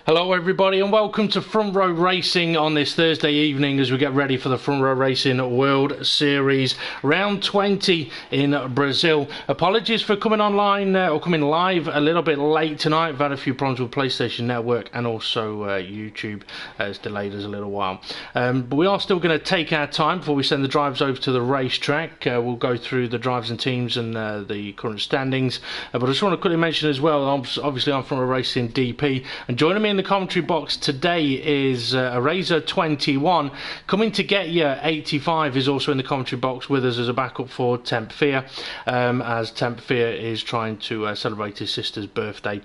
Hello everybody and welcome to Front Row Racing on this Thursday evening as we get ready for the Front Row Racing World Series round 20 in Brazil. Apologies for coming online or coming live a little bit late tonight. I've had a few problems with PlayStation Network and also YouTube has delayed us a little while. But we are still going to take our time before we send the drivers over to the racetrack. We'll go through the drivers and teams and the current standings. But I just want to quickly mention as well, obviously I'm Front Row Racing DP, and joining me in the commentary box today is ARAZOR21. COMING2GETYA85 is also in the commentary box with us as a backup for TempFear, as TempFear is trying to celebrate his sister's birthday.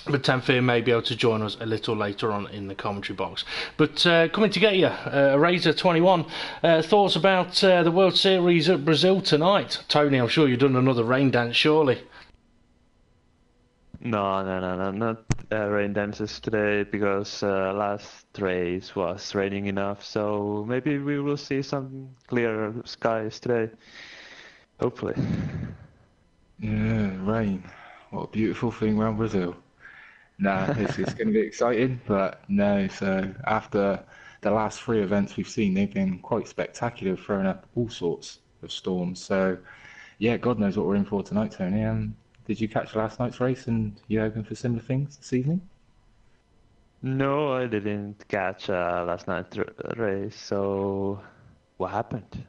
But TempFear may be able to join us a little later on in the commentary box. But COMING2GETYA, ARAZOR21, thoughts about the World Series at Brazil tonight? Tony, I'm sure you've done another rain dance, surely. No, not rain dances today because last race was raining enough. So maybe we will see some clear skies today, hopefully. Yeah, rain. What a beautiful thing around Brazil. Nah, it's going to be exciting, but no. So after the last three events we've seen, they've been quite spectacular, throwing up all sorts of storms. So yeah, God knows what we're in for tonight, Tony. Did you catch last night's race and you hoping for similar things this evening? No, I didn't catch last night's race. So what happened?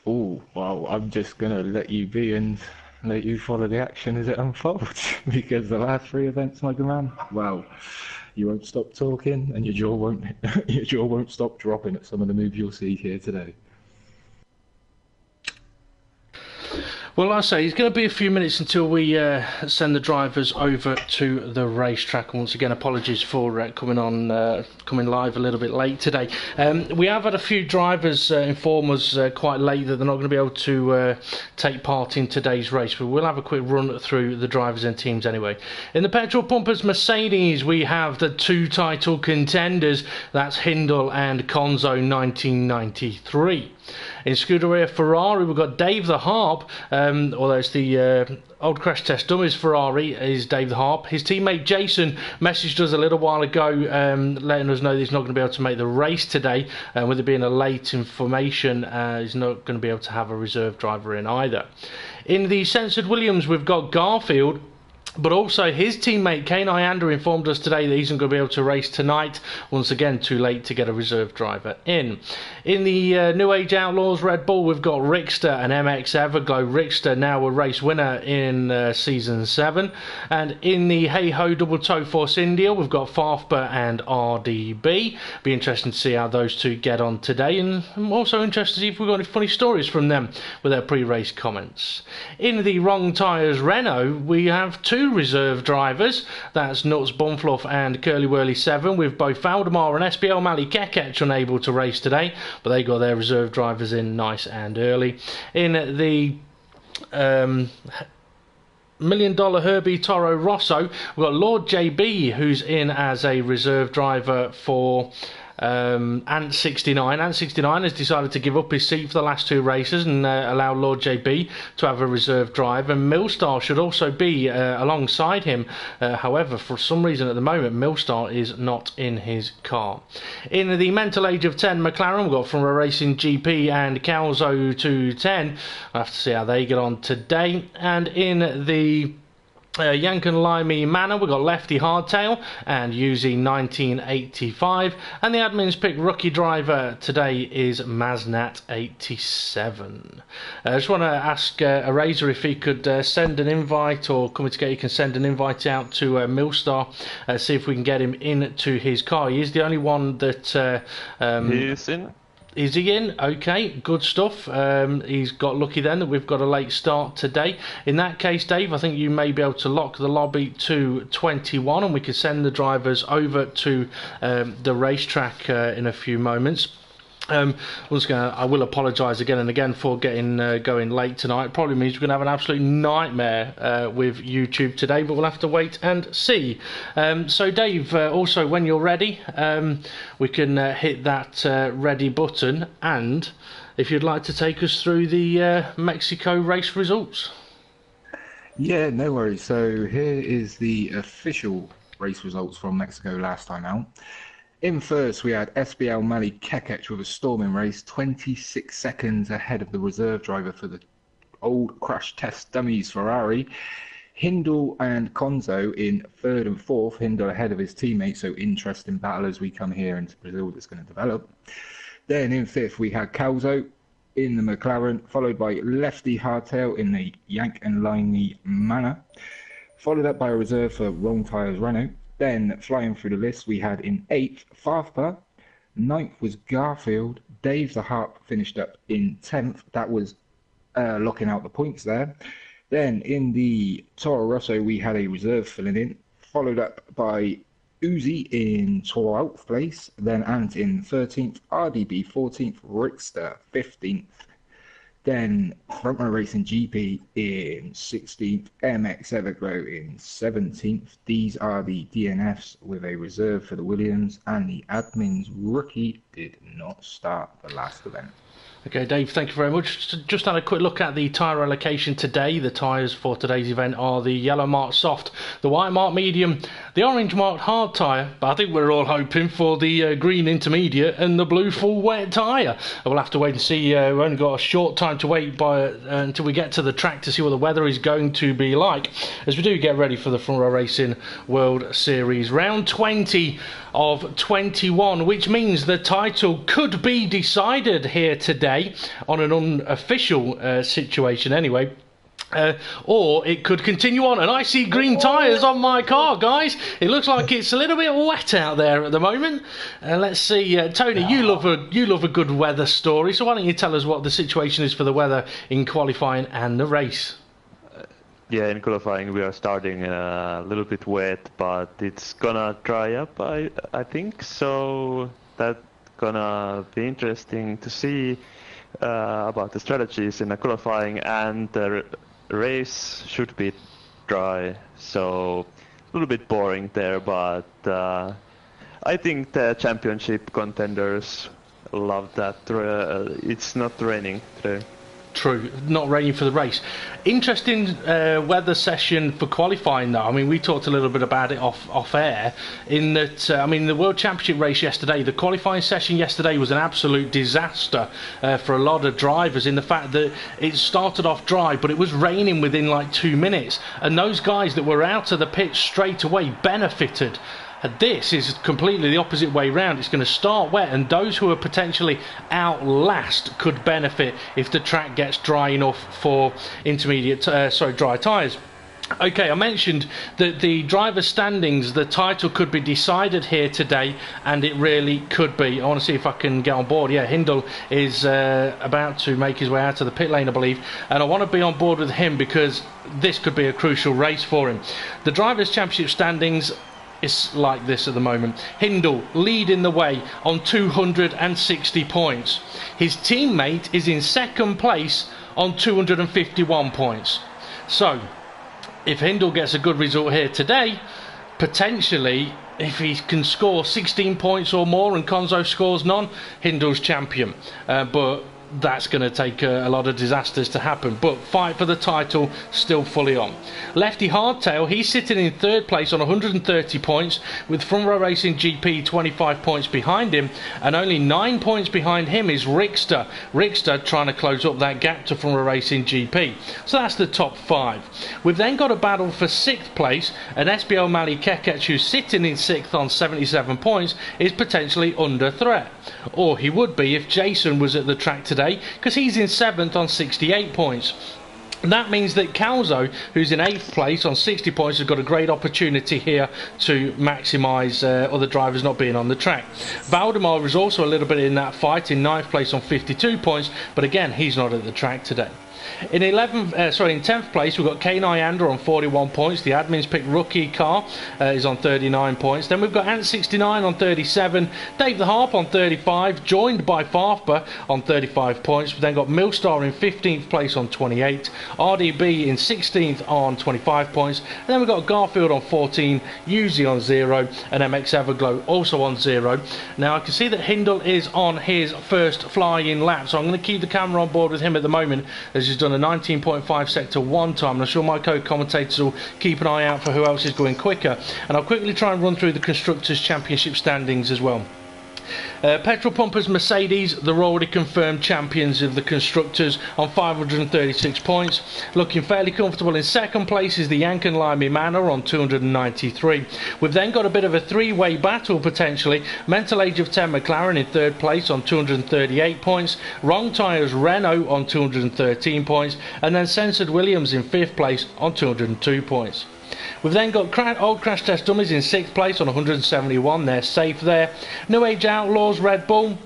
Oh, well, I'm just going to let you be and let you follow the action as it unfolds because the last three events, my good man, well, you won't stop talking and your jaw won't stop dropping at some of the moves you'll see here today. Well, like I say, it's going to be a few minutes until we send the drivers over to the racetrack. And once again, apologies for coming live a little bit late today. We have had a few drivers inform us quite late that they're not going to be able to take part in today's race, but we'll have a quick run through the drivers and teams anyway. In the petrol pumpers Mercedes, we have the two title contenders. That's Hindle and Conzo 1993. In Scuderia Ferrari, we've got Dave the Harp, although it's the old Crash Test Dummies Ferrari, is Dave the Harp. His teammate Jason messaged us a little while ago, letting us know that he's not going to be able to make the race today, with it being a late information, he's not going to be able to have a reserve driver in either. In the Censored Williams, we've got Garfield, but also his teammate Kane Iander informed us today that he's not going to be able to race tonight. Once again, too late to get a reserve driver in. In the New Age Outlaws Red Bull, we've got Rickster and MX Everglow. Rickster now a race winner in Season 7. And in the Hey Ho Double Toe Force India, we've got Farfber and RDB. Be interesting to see how those two get on today. And I'm also interested to see if we've got any funny stories from them with their pre-race comments. In the Wrong Tyres Renault, we have two reserve drivers. That's Nuts Bumfluff and Curly Whirly 7, with both Valdemar and SBL Mally Kekech unable to race today, but they got their reserve drivers in nice and early. In the $1 Million Herbie Toro Rosso, we've got Lord JB, who's in as a reserve driver for Ant 69. Ant 69 has decided to give up his seat for the last two races and allow Lord JB to have a reserve drive, and Millstar should also be alongside him. However, for some reason at the moment Millstar is not in his car. In the Mental Age of 10 McLaren, we've got From a Racing GP and Calzo 210. I'll have to see how they get on today. And in the Yankin Limey Manor, we've got Lefty Hardtail and UZ 1985, and the admins pick rookie driver today is Maznat 87. I just want to ask ARAZOR if he could send an invite, or COMING2GETYA can send an invite out to Millstar, see if we can get him into his car. He is the only one that He's in. Is he in? Okay, good stuff. He's got lucky then that we've got a late start today. In that case, Dave, I think you may be able to lock the lobby to 21 and we can send the drivers over to the racetrack in a few moments. I will apologise again and again for getting going late tonight. Probably means we're going to have an absolute nightmare with YouTube today, but we'll have to wait and see. So Dave, also when you're ready, we can hit that ready button, and if you'd like to take us through the Mexico race results. Yeah, no worries. So here is the official race results from Mexico last time out. In first, we had SBL Mali Kekec with a storming race, 26 seconds ahead of the reserve driver for the old crash test dummies Ferrari. Hindle and Konzo in third and fourth, Hindle ahead of his teammates, so interesting battle as we come here into Brazil that's going to develop. Then in fifth, we had Calzo in the McLaren, followed by Lefty Hardtail in the Yank and Liney Manor, followed up by a reserve for Wrong Tires Renault. Then flying through the list, we had in eighth, Farfpa, ninth was Garfield, Dave the Harp finished up in 10th, that was locking out the points there. Then in the Toro Rosso, we had a reserve filling in, followed up by Uzi in 12th place, then Ant in 13th, RDB 14th, Rickster 15th, then Frontman Racing GP in 16th, MX Everglow in 17th. These are the DNFs with a reserve for the Williams, and the admin's rookie did not start the last event. Okay, Dave, thank you very much. Just had a quick look at the tyre allocation today. The tyres for today's event are the yellow marked soft, the white marked medium, the orange marked hard tyre, but I think we're all hoping for the green intermediate and the blue full wet tyre. We'll have to wait and see. We've only got a short time to wait until we get to the track to see what the weather is going to be like, as we do get ready for the Front Row Racing World Series. Round 20 of 21, which means the title could be decided here today on an unofficial situation anyway. Or it could continue on, and I see green tyres on my car, guys. It looks like it's a little bit wet out there at the moment. Let's see, Tony, you love a good weather story, so why don't you tell us what the situation is for the weather in qualifying and the race? Yeah, in qualifying we are starting a little bit wet, but it's gonna dry up, I think. So that's gonna be interesting to see about the strategies in the qualifying, and the race should be dry. So a little bit boring there, but I think the championship contenders love that. It's not raining today. True, not raining for the race. Interesting weather session for qualifying though. I mean, we talked a little bit about it off air, in that I mean, the World Championship race yesterday, the qualifying session yesterday was an absolute disaster for a lot of drivers, in the fact that it started off dry but it was raining within like 2 minutes, and those guys that were out of the pit straight away benefited. This is completely the opposite way round. It's going to start wet, and those who are potentially out last could benefit if the track gets dry enough for dry tyres. Okay, I mentioned that the driver standings, the title could be decided here today, and it really could be. I want to see if I can get on board. Yeah, Hindle is about to make his way out of the pit lane, I believe, and I want to be on board with him because this could be a crucial race for him. The Drivers' Championship standings is like this at the moment. Hindle leading the way on 260 points. His teammate is in second place on 251 points. So if Hindle gets a good result here today, potentially if he can score 16 points or more and Konzo scores none, Hindle's champion. But that's going to take a lot of disasters to happen, but fight for the title still fully on. Lefty Hardtail, he's sitting in third place on 130 points, with Front Row Racing GP 25 points behind him, and only 9 points behind him is Rickster. Rickster trying to close up that gap to Front Row Racing GP. So that's the top 5. We've then got a battle for 6th place, and SBL Mali Kekec, who's sitting in 6th on 77 points, is potentially under threat. Or he would be if Jason was at the track today, because he's in 7th on 68 points. That means that Calzo, who's in 8th place on 60 points, has got a great opportunity here to maximise other drivers not being on the track. Valdemar is also a little bit in that fight, in 9th place on 52 points, but again, he's not at the track today. In 10th place, we've got K9 Ander on 41 points. The admin's pick rookie car is on 39 points. Then we've got Ant69 on 37, Dave the Harp on 35, joined by Farfpa on 35 points. We've then got Millstar in 15th place on 28, RDB in 16th on 25 points. And then we've got Garfield on 14, Uzi on 0, and MX Everglow also on 0. Now I can see that Hindle is on his first flying lap, so I'm going to keep the camera on board with him at the moment, as has done a 19.5 sector 1 time, and I'm sure my co-commentators will keep an eye out for who else is going quicker. And I'll quickly try and run through the Constructors' Championship standings as well. Petrol pumpers Mercedes, they're already confirmed champions of the Constructors on 536 points. Looking fairly comfortable in second place is the Yank and Limey Manor on 293. We've then got a bit of a three-way battle potentially. Mental Age of 10 McLaren in third place on 238 points. Wrong Tyres Renault on 213 points. And then Censored Williams in fifth place on 202 points. We've then got Old Crash Test Dummies in 6th place on 171, they're safe there. New Age Outlaws Red Bull,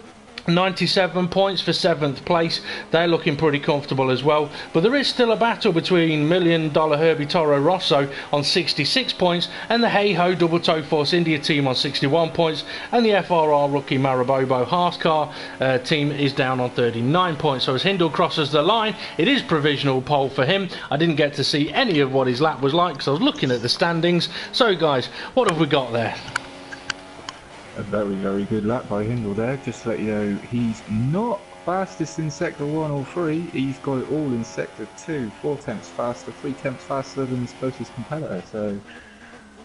97 points for 7th place, they're looking pretty comfortable as well. But there is still a battle between $1 Million Herbie Toro Rosso on 66 points and the Hey Ho Double Toe Force India team on 61 points, and the FRR rookie Marabobo Haas car team is down on 39 points. So as Hindle crosses the line, it is provisional pole for him. I didn't get to see any of what his lap was like because I was looking at the standings. So guys, what have we got there? A very, very good lap by Hindle there. Just to let you know, he's not fastest in Sector 1 or 3. He's got it all in Sector 2. 4 tenths faster, 3 tenths faster than his closest competitor. So,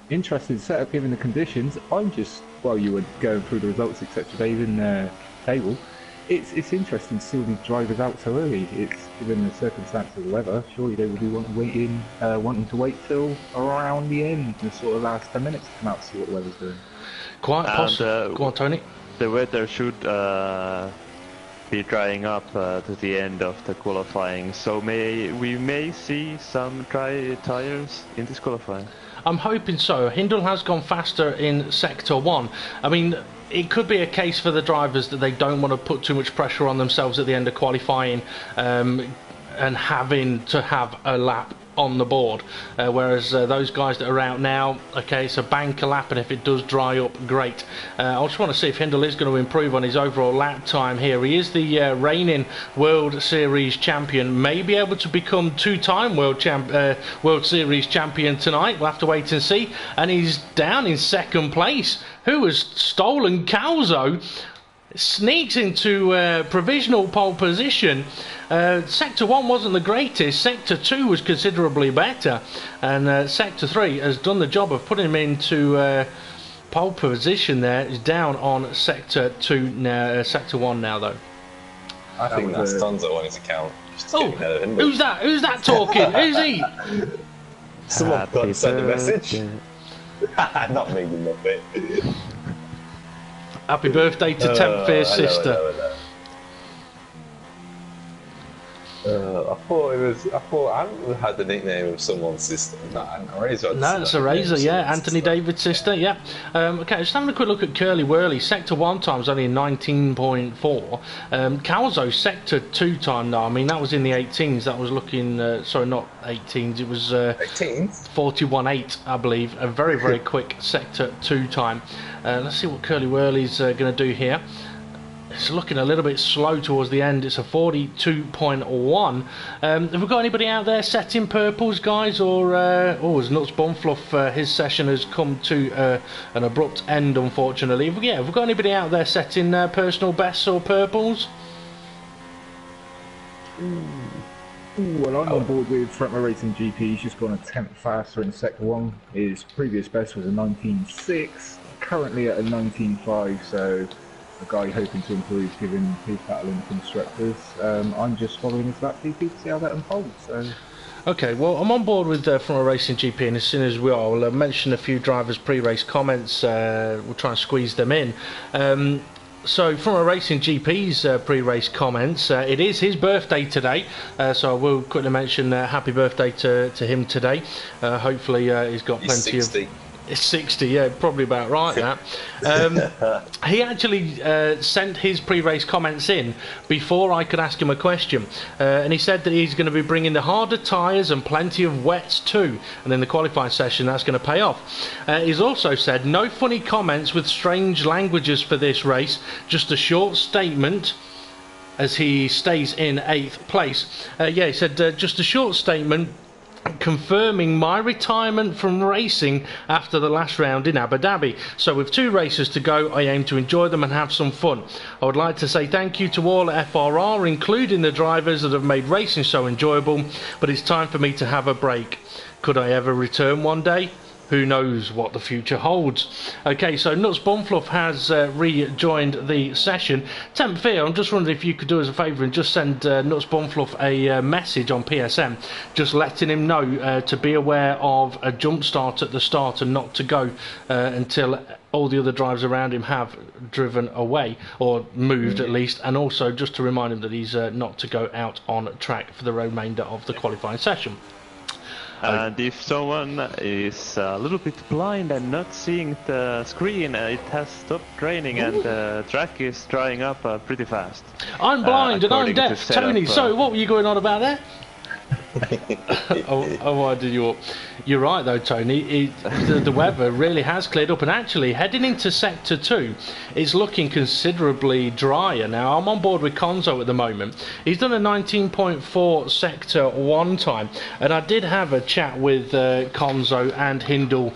interesting setup given the conditions. I'm just, while you were going through the results, etc., Dave, in the table, it's interesting to see all these drivers out so early. It's given the circumstances of the weather, surely they would be wanting to wait till around the end, the sort of last 10 minutes to come out to see what the weather's doing. Quite possible. Go on, Tony. The weather should be drying up to the end of the qualifying, so we may see some dry tyres in this qualifying. I'm hoping so. Hindle has gone faster in Sector 1. I mean, it could be a case for the drivers that they don't want to put too much pressure on themselves at the end of qualifying and having to have a lap on the board, whereas those guys that are out now, okay, it's a bank a lap, and if it does dry up, great. I just want to see if Hindle is going to improve on his overall lap time here. He is the reigning World Series champion, may be able to become two-time World Series champion tonight. We'll have to wait and see. And he's down in second place. Who has stolen Calzo? Sneaks into provisional pole position. Sector 1 wasn't the greatest, Sector 2 was considerably better, and Sector 3 has done the job of putting him into pole position there. He's down on Sector 2 now, Sector 1 now though. I think that's Tonzo on his account. Oh, who's that? Who's that talking? Who's he? Someone got to send a message. Not me, you muppet. Happy birthday to TempFear's sister. I thought I had the nickname of someone's sister. No, ARAZOR. No, it's ARAZOR, yeah. Anthony David's sister, yeah. Okay, just having a quick look at Curly Whirly. Sector 1 time's only 19.4. Calzo Sector 2 time now. I mean, that was in the 18s. That was looking, sorry, not 18s. It was 18s? 41.8, I believe. A very, very quick Sector 2 time. Let's see what Curly Whirly's going to do here. It's looking a little bit slow towards the end. It's a 42.1. Have we got anybody out there setting purples, guys? Or as Nuts Bumfluff, his session has come to an abrupt end, unfortunately. Yeah, have we got anybody out there setting personal bests or purples? Well, I'm on board with Fretma Racing GP. He's just gone a tenth faster in Sector 1. His previous best was a 19.6. Currently at a 19.5, so a guy hoping to improve given his battle in the Constructors. I'm just following his lap GP to see how that unfolds. So. Okay, well, I'm on board with from a Racing GP, and as soon as we are, we'll mention a few drivers' pre-race comments. We'll try and squeeze them in. So, from a Racing GP's pre-race comments, it is his birthday today, so I will quickly mention happy birthday to him today. Hopefully, he's got plenty of. It's 60, yeah, probably about right that. He actually sent his pre-race comments in before I could ask him a question, and he said that he's going to be bringing the harder tyres and plenty of wets too, and in the qualifying session that's going to pay off. He's also said no funny comments with strange languages for this race, just a short statement as he stays in 8th place. Yeah, he said just a short statement. confirming my retirement from racing after the last round in Abu Dhabi. So with 2 races to go, I aim to enjoy them and have some fun. I would like to say thank you to all at FRR, including the drivers that have made racing so enjoyable, but it's time for me to have a break. Could I ever return one day? Who knows what the future holds. Okay, so Nuts Bumfluff has rejoined the session. TempFear, I'm just wondering if you could do us a favour and just send Nuts Bumfluff a message on PSM, just letting him know to be aware of a jump start at the start and not to go until all the other drivers around him have driven away, or moved at least, and also just to remind him that he's not to go out on track for the remainder of the qualifying session. And if someone is a little bit blind and not seeing the screen, it has stopped raining and the track is drying up pretty fast. I'm blind and I'm deaf, Tony. So what were you going on about there? I did you up. You're right though, Tony. The weather really has cleared up, and actually heading into Sector 2 it's looking considerably drier now. I'm on board with Konzo at the moment. He's done a 19.4 Sector 1 time, and I did have a chat with Konzo and Hindle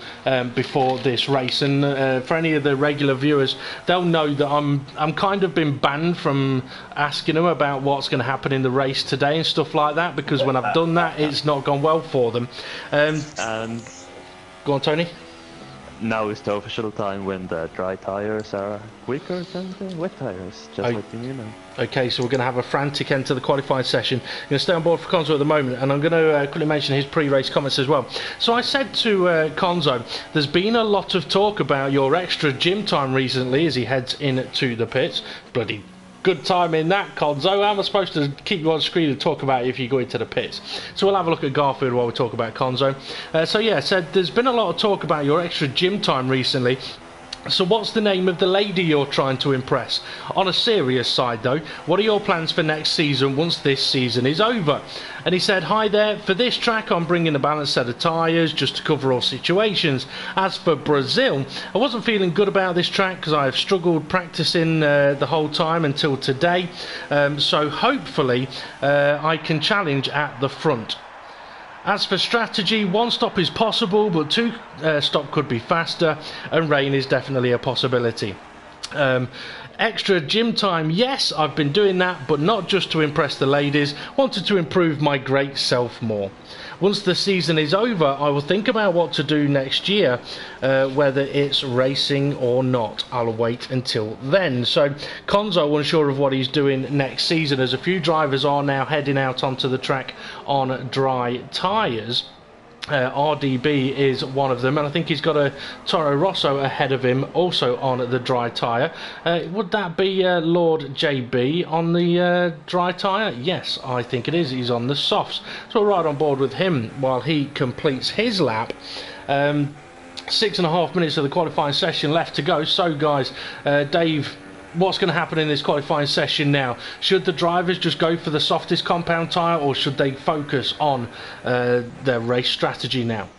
before this race, and for any of the regular viewers, they'll know that I'm kind of been banned from asking them about what's going to happen in the race today and stuff like that, because when I've done that, it's not gone well for them. And go on, Tony. Now is the official time when the dry tires are quicker than the wet tires, just letting you know. Okay, so we're going to have a frantic end to the qualifying session. I'm going to stay on board for Konzo at the moment, and I'm going to quickly mention his pre-race comments as well. So I said to Konzo, there's been a lot of talk about your extra gym time recently as he heads into the pits. Bloody good time in that, Konzo. How am I supposed to keep you on screen and talk about it if you go into the pits? So we'll have a look at Garfield while we talk about Konzo. So yeah, said there's been a lot of talk about your extra gym time recently. So what's the name of the lady you're trying to impress? On a serious side though, what are your plans for next season once this season is over? And he said, hi there, for this track I'm bringing a balanced set of tyres just to cover all situations. As for Brazil, I wasn't feeling good about this track because I've struggled practicing the whole time until today. So hopefully I can challenge at the front. As for strategy, 1 stop is possible, but 2 stop could be faster, and rain is definitely a possibility. Extra gym time, yes, I've been doing that, but not just to impress the ladies. Wanted to improve my great self more. Once the season is over, I will think about what to do next year, whether it's racing or not. I'll wait until then. So Konzo unsure of what he's doing next season, as a few drivers are now heading out onto the track on dry tyres. RDB is one of them, and I think he's got a Toro Rosso ahead of him also on the dry tyre. Would that be Lord JB on the dry tyre? Yes, I think it is. He's on the softs, so we'll ride on board with him while he completes his lap. 6.5 minutes of the qualifying session left to go. So guys, Dave, what's going to happen in this qualifying session now? Should the drivers just go for the softest compound tyre, or should they focus on their race strategy now?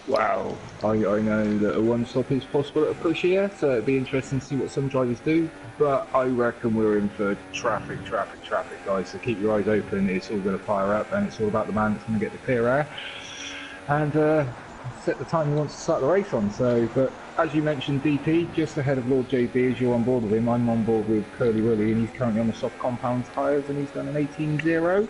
Wow, I know that a 1 stop is possible at a push here, so it'd be interesting to see what some drivers do, but I reckon we're in for traffic, guys, so keep your eyes open. It's all going to fire up, and it's all about the man that's going to get the clear air and set the time he wants to start the race on. So, but as you mentioned, DP, just ahead of Lord JB, as you're on board with him, I'm on board with Curly Willy, and he's currently on the soft compound tyres, and he's done an 18.0,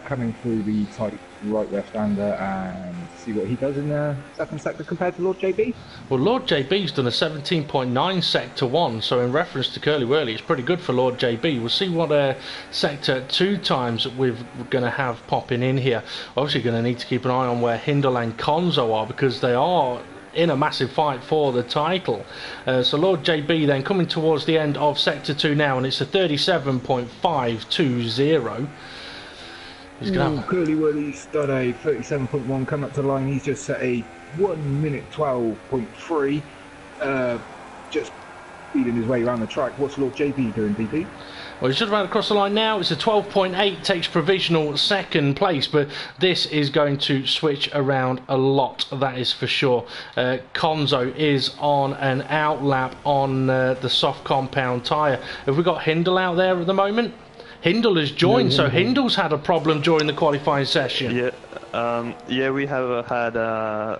coming through the tight right left-hander, and see what he does in the second sector compared to Lord JB. Well, Lord JB's done a 17.9 Sector 1, so in reference to Curly Whirly, it's pretty good for Lord JB. We'll see what Sector 2 times we're going to have popping in here. Obviously going to need to keep an eye on where Hindle and Konzo are, because they are in a massive fight for the title. So Lord JB then coming towards the end of Sector 2 now, and it's a 37.520. Curly Whirly's done a 37.1 coming up to the line. He's just set a 1 minute 12.3, just feeding his way around the track. What's Lord JB doing, DP? Well, he's just about across the line now. It's a 12.8, takes provisional second place, but this is going to switch around a lot, that is for sure. Konzo is on an outlap on the soft compound tyre. Have we got Hindle out there at the moment? Hindle has joined, so Hindle's had a problem during the qualifying session. Yeah, Yeah, we have had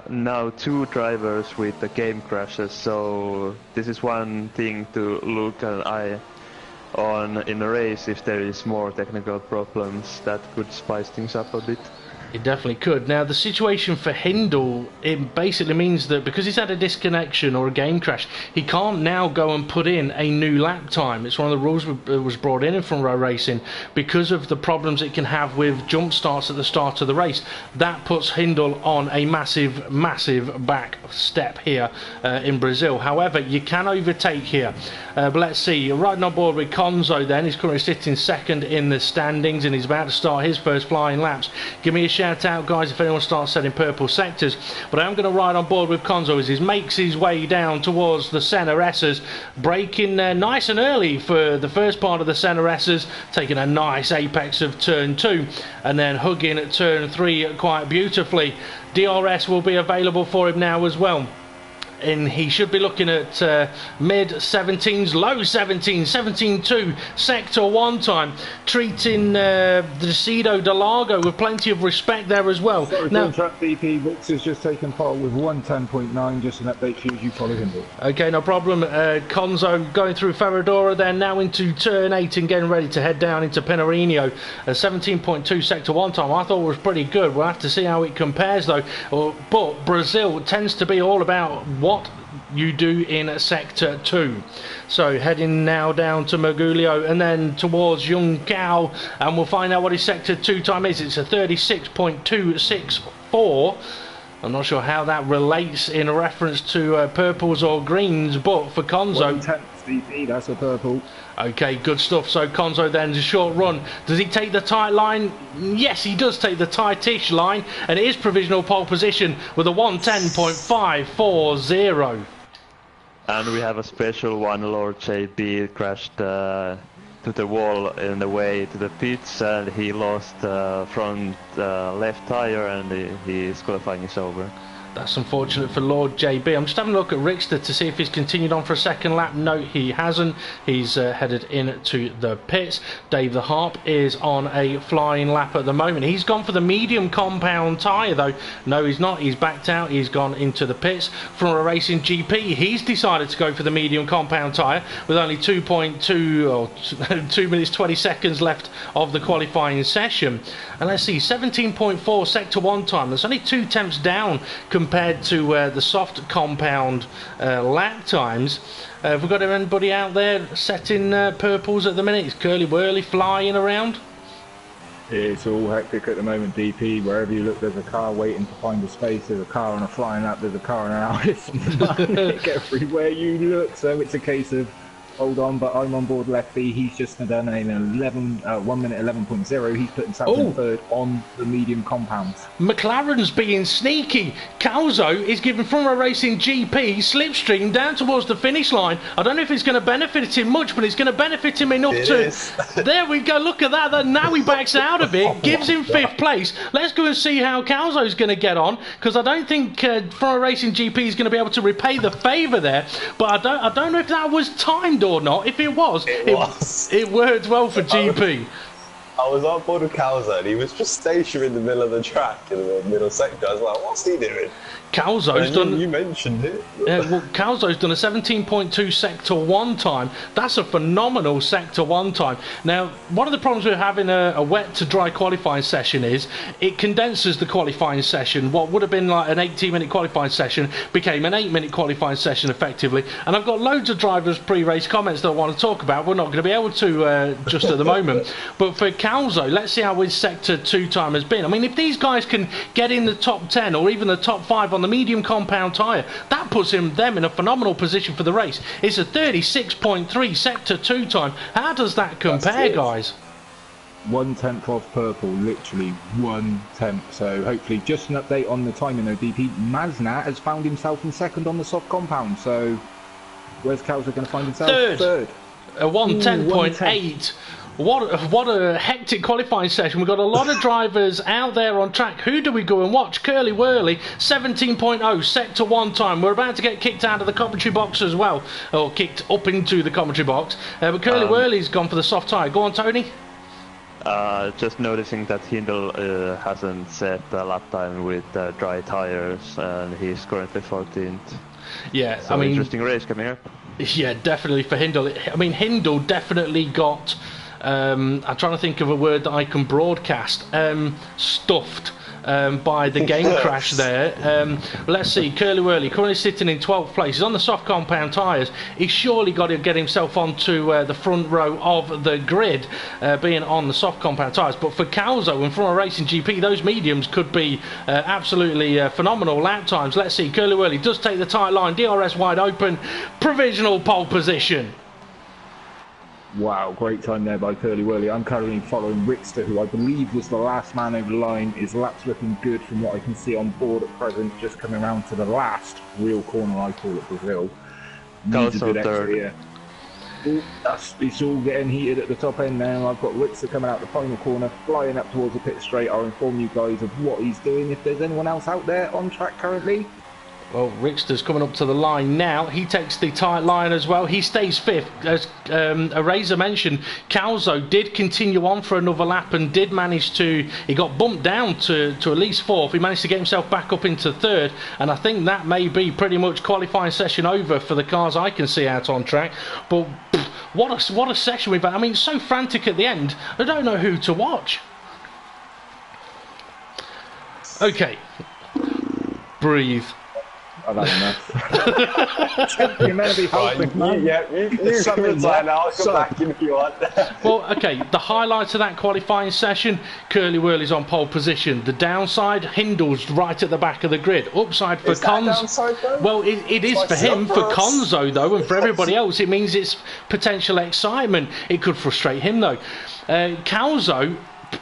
now 2 drivers with the game crashes, so this is one thing to look an eye on in a race. If there is more technical problems, that could spice things up a bit. It definitely could. Now, the situation for Hindle, it basically means that because he's had a disconnection or a game crash, he can't now go and put in a new lap time. It's one of the rules that was brought in front row racing because of the problems it can have with jump starts at the start of the race. That puts Hindle on a massive, massive back step here in Brazil. However, you can overtake here. But let's see, you're riding on board with Konzo then. He's currently sitting second in the standings and he's about to start his first flying laps. Give me a shout out, guys, if anyone starts setting purple sectors. But I am going to ride on board with Konzo as he makes his way down towards the Senna S's, braking nice and early for the first part of the Senna S's, taking a nice apex of turn 2 and then hugging at turn 3 quite beautifully. DRS will be available for him now as well. And he should be looking at mid-17s, low 17s, 17.2 sector 1 time, treating Decido de Largo with plenty of respect there as well. Sorry to interrupt, DP. Wix has just taken part with 110.9, just an update for you as you follow him. Okay, no problem. Konzo going through Ferradura there, now into turn 8 and getting ready to head down into Pinarino. 17.2 sector 1 time I thought was pretty good. We'll have to see how it compares though. But Brazil tends to be all about what you do in sector 2. So heading now down to Mergulho and then towards Junção, and we'll find out what his sector 2 time is. It's a 36.264. I'm not sure how that relates in reference to purples or greens, but for Konzo, 1/10 DP, that's a purple. okay, good stuff. So Konzo then, a short run. Does he take the tight line? Yes, he does take the tightish line, and it is provisional pole position with a 110.540. And we have a special one. Lord JB crashed to the wall in the way to the pits, and he lost front left tire, and his qualifying is over. That's unfortunate for Lord JB. I'm just having a look at Rickster to see if he's continued on for a second lap. No, he hasn't. He's headed into the pits. Dave the Harp is on a flying lap at the moment. He's gone for the medium compound tyre though. No, he's not. He's backed out. He's gone into the pits. From a Racing GP, he's decided to go for the medium compound tyre with only 2.2 or 2 minutes 20 seconds left of the qualifying session. And let's see, 17.4 sector 1 time. That's only 2 tenths down compared to the soft compound lap times. Have we got anybody out there setting purples at the minute? Is Curly Whirly flying around? It's all hectic at the moment, DP. Wherever you look, there's a car waiting to find a space. There's a car on a flying lap. There's a car on an hour's manic everywhere you look. So it's a case of hold on, but I'm on board Lefty. He's just done an 1 minute 11.0. He's put himself in third on the medium compounds. McLaren's being sneaky. Calzo is giving from a Racing GP slipstream down towards the finish line. I don't know if it's going to benefit him much, but it's going to benefit him enough to... There we go, look at that. Now he backs out of it, gives him 5th place. Let's go and see how Calzo's going to get on, because I don't think from a Racing GP is going to be able to repay the favour there. But I don't know if that was timed or not. If it was, it worked well for GP. I was on board with Calzo and he was just stationary in the middle of the track in the middle sector. I was like, what's he doing? Calzo's done. You mentioned it. Well, Calzo's done a 17.2 sector 1 time. That's a phenomenal sector 1 time. Now, one of the problems with having a wet to dry qualifying session is it condenses the qualifying session. What would have been like an 18-minute qualifying session became an 8-minute qualifying session effectively. And I've got loads of drivers' pre-race comments that I want to talk about. We're not going to be able to just at the moment. But for Calzo, let's see how his sector 2 time has been. I mean, if these guys can get in the top 10 or even the top 5 on the medium compound tyre, that puts them in a phenomenal position for the race. It's a 36.3 sector 2 time. How does that compare, guys? 1/10 of purple, literally 1/10. So hopefully, just an update on the timing though, DP. Mazna has found himself in second on the soft compound. So where's Calzo going to find himself? Third. A 110.8. What a hectic qualifying session. We've got a lot of drivers out there on track. Who do we go and watch? Curly Whirly, 17.0 sector 1 time. We're about to get kicked out of the commentary box as well, or kicked up into the commentary box. But Curly Whirly's gone for the soft tyre. Go on, Tony. Just noticing that Hindle hasn't set a lap time with dry tires, and he's currently 14th. Yeah, so I mean, interesting race coming up. Yeah, definitely for Hindle. I mean, Hindle definitely got. I'm trying to think of a word that I can broadcast. Stuffed. By the game crash there. Let's see, Curly Whirly currently sitting in 12th place. He's on the soft compound tyres. He's surely got to get himself onto the front row of the grid, being on the soft compound tyres. But for Calzo and from a Racing GP, those mediums could be absolutely phenomenal lap times. Let's see, Curly Whirly does take the tight line. DRS wide open. Provisional pole position. Wow, great time there by Curly Whirly. I'm currently following Rickster, who I believe was the last man over the line. His lap's looking good from what I can see on board at present, just coming around to the last real corner, I call it, Brazil. Needs a good extra here. It's all getting heated at the top end now. I've got Rickster coming out the final corner, flying up towards the pit straight. I'll inform you guys of what he's doing. If there's anyone else out there on track currently. Well, Rickster's coming up to the line now. He takes the tight line as well. He stays fifth. As Eraser mentioned, Calzo did continue on for another lap and did manage to... He got bumped down to at least fourth. He managed to get himself back up into third. And I think that may be pretty much qualifying session over for the cars I can see out on track. But what a session we've had. I mean, so frantic at the end. I don't know who to watch. Okay. Breathe. I've had enough. You're meant to be hoping, man. You come inside now. I'll come back in if you want. Well, okay, the highlights of that qualifying session, Curly Whirly's on pole position. The downside, Hindle's right at the back of the grid. Upside for Conzo. Well, it is for him. For Conzo, though, and for everybody else, it means it's potential excitement. It could frustrate him, though. Calzo,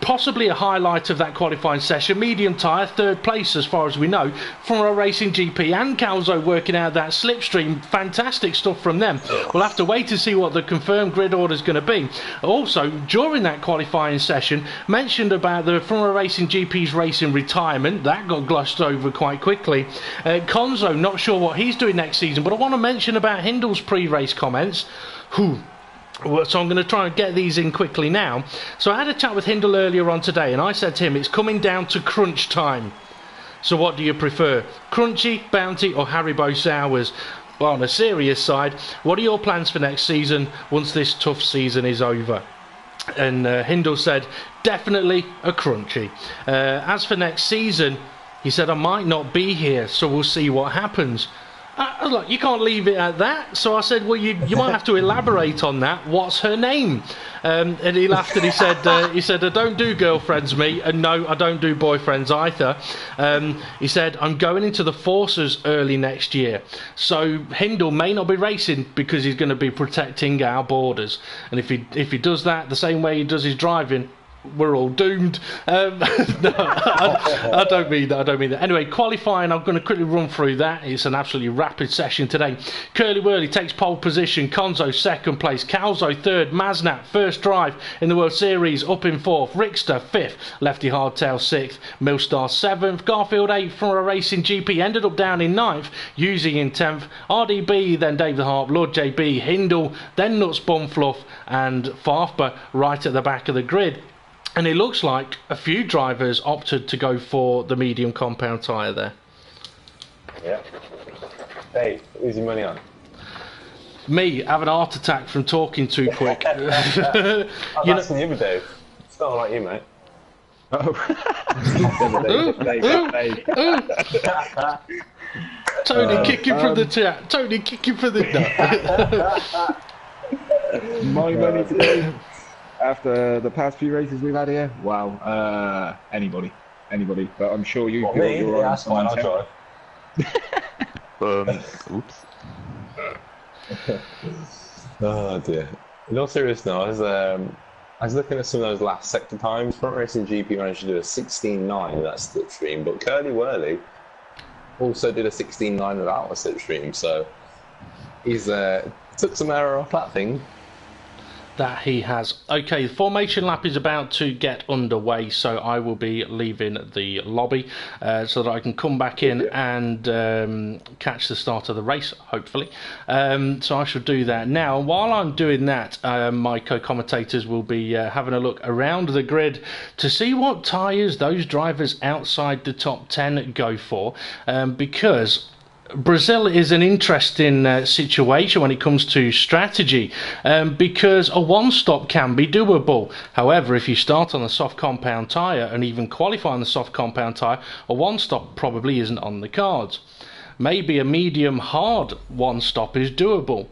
possibly a highlight of that qualifying session, medium tyre, third place as far as we know, from our Racing GP, and Calzo working out that slipstream. Fantastic stuff from them. We'll have to wait to see what the confirmed grid order is going to be. Also, during that qualifying session, mentioned about the from our Racing GP's racing retirement. That got glossed over quite quickly. Conzo, not sure what he's doing next season, but I want to mention about Hindle's pre-race comments. So I'm going to try and get these in quickly now. So I had a chat with Hindle earlier on today, and I said to him, it's coming down to crunch time. So what do you prefer? Crunchy, Bounty, or Haribo Sours? Well, on a serious side, what are your plans for next season once this tough season is over? And Hindle said, definitely a Crunchy. As for next season, he said, I might not be here, so we'll see what happens. I was like, you can't leave it at that. So I said, well, you might have to elaborate on that. What's her name? And he laughed and he said, I don't do girlfriends, me. And no, I don't do boyfriends either. He said, I'm going into the forces early next year. So Hindle may not be racing because he's going to be protecting our borders. And if he does that the same way he does his driving, we're all doomed. No, I don't mean that. Anyway, qualifying, I'm going to quickly run through that. It's an absolutely rapid session today. Curly Whirly takes pole position. Conzo second place. Calzo third. Maznat first drive in the World Series up in fourth. Rickster fifth. Lefty Hardtail sixth. Millstar seventh. Garfield eighth from a Racing GP. Ended up down in ninth. Using in 10th. RDB, then Dave the Harp, Lord JB, Hindle, then Nuts Bumfluff, and Farfba right at the back of the grid. And it looks like a few drivers opted to go for the medium compound tyre there. Yeah. Hey, who's your money on? Me, having a heart attack from talking too quick. I was asking you, Dave. It's not like you, mate. Tony kicking from the chat. Tony kicking from the... My money today. After the past few races we've had here, wow, anybody, but I'm sure you. What, me? Yeah, that's fine, I'll drive. Oops. Oh dear. In all seriousness, I was looking at some of those last sector times. Front Racing GP managed to do a 16.9 with that slipstream, but Curly Whirly also did a 16.9 without a slipstream, so he's took some error off that thing. that he has. Okay, the formation lap is about to get underway, so I will be leaving the lobby so that I can come back in and catch the start of the race, hopefully. So I shall do that now. While I'm doing that, my co-commentators will be having a look around the grid to see what tyres those drivers outside the top 10 go for, because Brazil is an interesting situation when it comes to strategy, because a one-stop can be doable. However, if you start on a soft compound tyre and even qualify on the soft compound tyre, a one-stop probably isn't on the cards. Maybe a medium-hard one-stop is doable,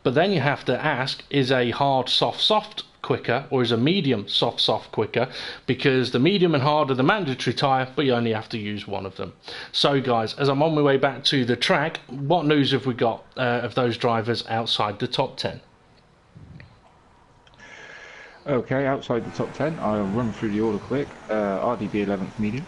but then you have to ask, is a hard soft quicker, or is a medium soft quicker? Because the medium and hard are the mandatory tyre, but you only have to use one of them. So guys, as I'm on my way back to the track, what news have we got of those drivers outside the top 10? Okay, outside the top 10, I'll run through the order quick. RDB 11th medium,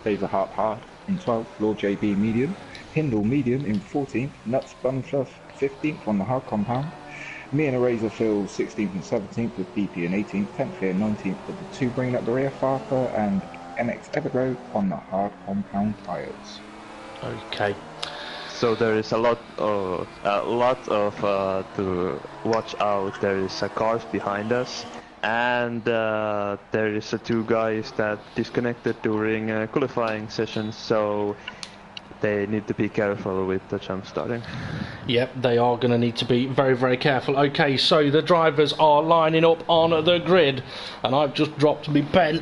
David Hart hard in 12th, Lord JB medium, Hindle medium in 14th, Nuts Bumfluff 15th on the hard compound. Me and ARAZOR Phil 16th and 17th with BP and 18th, TempFear 19th with the two bringing up the rear, Farper and MX Evergrow on the hard compound tyres. Okay. So there is a lot of to watch out. There is cars behind us, and there is two guys that disconnected during qualifying sessions. So they need to be careful with the jump starting. Yep, they are going to need to be very, very careful. Okay, so the drivers are lining up on the grid, and I've just dropped my pen.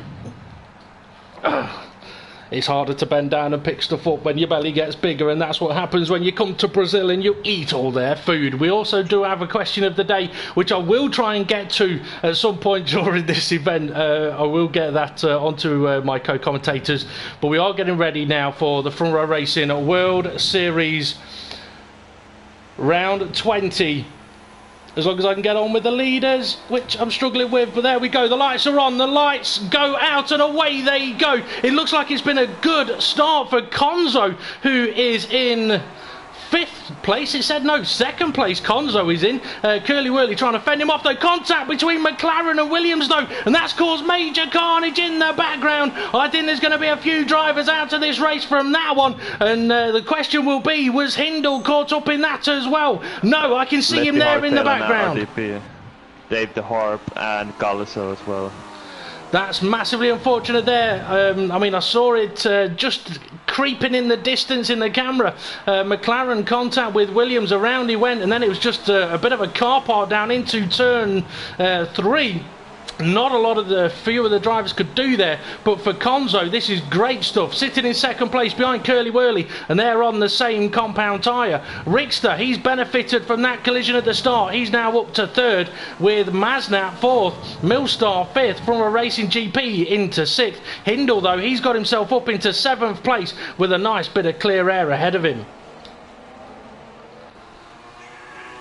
It's harder to bend down and pick stuff up when your belly gets bigger, and that's what happens when you come to Brazil and you eat all their food. We also do have a question of the day, which I will try and get to at some point during this event. I will get that onto my co-commentators, but we are getting ready now for the Front Row Racing World Series Round 20. As long as I can get on with the leaders, which I'm struggling with, but there we go. The lights are on, the lights go out, and away they go. It looks like it's been a good start for Konzo, who is in 5th place. It said no, 2nd place Konzo is in. Curly Whirly trying to fend him off though. Contact between McLaren and Williams though, and that's caused major carnage in the background. I think there's going to be a few drivers out of this race from that one, and the question will be, was Hindle caught up in that as well? No, I can see him there in the background. Dave the Harp and Galliso as well. That's massively unfortunate there. I mean, I saw it just creeping in the distance in the camera. McLaren contact with Williams, around he went, and then it was just a bit of a car park down into turn 3. Not a lot of the few of the drivers could do there, but for Konzo this is great stuff. Sitting in 2nd place behind Curly Whirly, and they're on the same compound tyre. Rickster, he's benefited from that collision at the start. He's now up to 3rd with Maznat 4th, Millstar 5th, from a Racing GP into 6th. Hindle though, he's got himself up into 7th place with a nice bit of clear air ahead of him.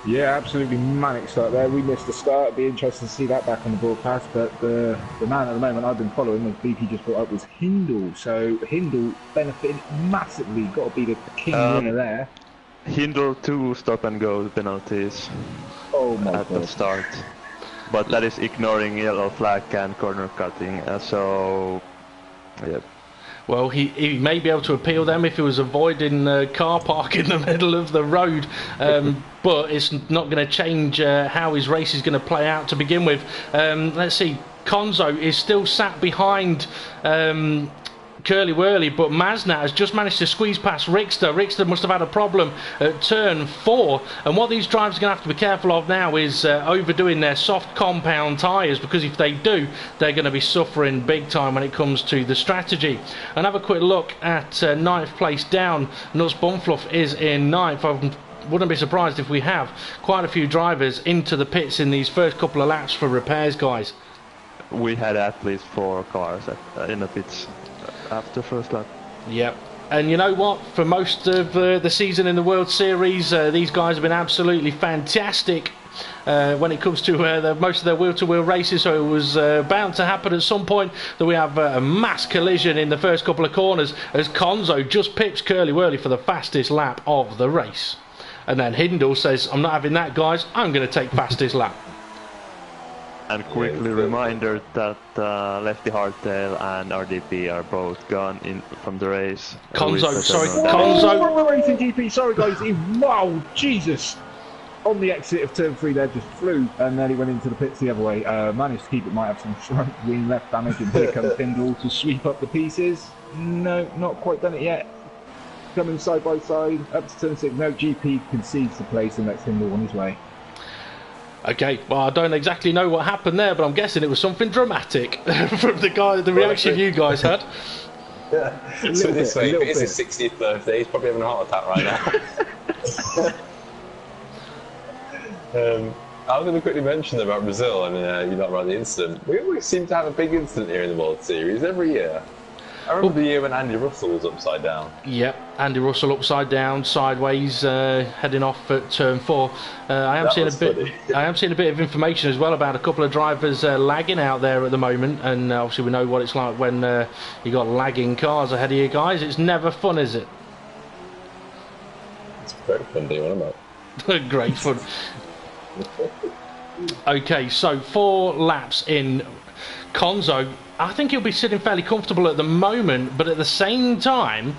Yeah, absolutely manic start there. We missed the start. It'd be interesting to see that back on the broadcast. But the man at the moment I've been following, as BP just brought up, was Hindle. So Hindle benefited massively. Got to be the king winner there. Hindle 2 stop and go penalties at the start. But that is ignoring yellow flag and corner cutting. So, yeah. Well, he may be able to appeal them if he was avoiding car park in the middle of the road, but it's not going to change how his race is going to play out to begin with. Let's see, Konzo is still sat behind Curly Whirly, but Maznat has just managed to squeeze past Rickster. Rickster must have had a problem at turn 4, and what these drivers are going to have to be careful of now is overdoing their soft compound tyres, because if they do, they're going to be suffering big time when it comes to the strategy. And have a quick look at 9th place down. Nuts Bumfluff is in 9th. I wouldn't be surprised if we have quite a few drivers into the pits in these first couple of laps for repairs, guys. We had at least 4 cars in the pits after first lap. Yep. And you know what? For most of the season in the World Series, these guys have been absolutely fantastic when it comes to most of their wheel-to-wheel races. So it was bound to happen at some point that we have a mass collision in the first couple of corners as Konzo just pips Curly Whirly for the fastest lap of the race. And then Hindle says, I'm not having that, guys. I'm going to take fastest lap. And quickly reminder that Lefty Hardtail and RDP are both gone from the race. Konzo, sorry, Konzo. Racing GP, sorry guys, wow, Jesus. On the exit of turn 3 there, just flew, and then he went into the pits the other way. Managed to keep it, might have some front wing left damage, and here comes Hindle to sweep up the pieces. No, not quite done it yet. Coming side by side, up to turn 6. No, GP concedes the place and lets Hindle on his way. Okay, well, I don't exactly know what happened there, but I'm guessing it was something dramatic from the reaction you guys had. Yeah. So this way, it's his 60th birthday. He's probably having a heart attack right now. I was going to quickly mention about Brazil, and you're not about the incident. We always seem to have a big incident here in the World Series every year. I remember the year when Andy Russell was upside down. Yep, Andy Russell upside down, sideways, heading off at turn 4. I am seeing a bit of information as well about a couple of drivers lagging out there at the moment, and obviously we know what it's like when you got lagging cars ahead of you guys. It's never fun, is it? It's very fun, do you want about? Great fun. Okay, so 4 laps in. Konzo, I think he'll be sitting fairly comfortable at the moment, but at the same time,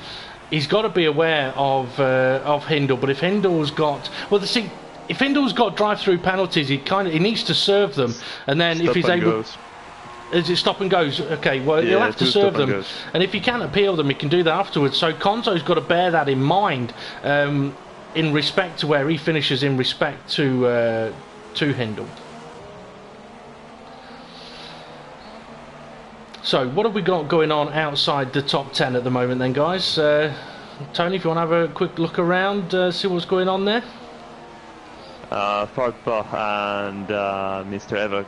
he's got to be aware of Hindle. But if Hindle's got, well, if Hindle's got drive-through penalties, he needs to serve them, and then if he's able, is it stop and goes? Okay, well, he'll have to serve them, and if he can appeal them, he can do that afterwards. So Konzo's got to bear that in mind, in respect to where he finishes, in respect to Hindle. So, what have we got going on outside the top 10 at the moment then, guys? Tony, if you want to have a quick look around, see what's going on there? Fartbach and Mr.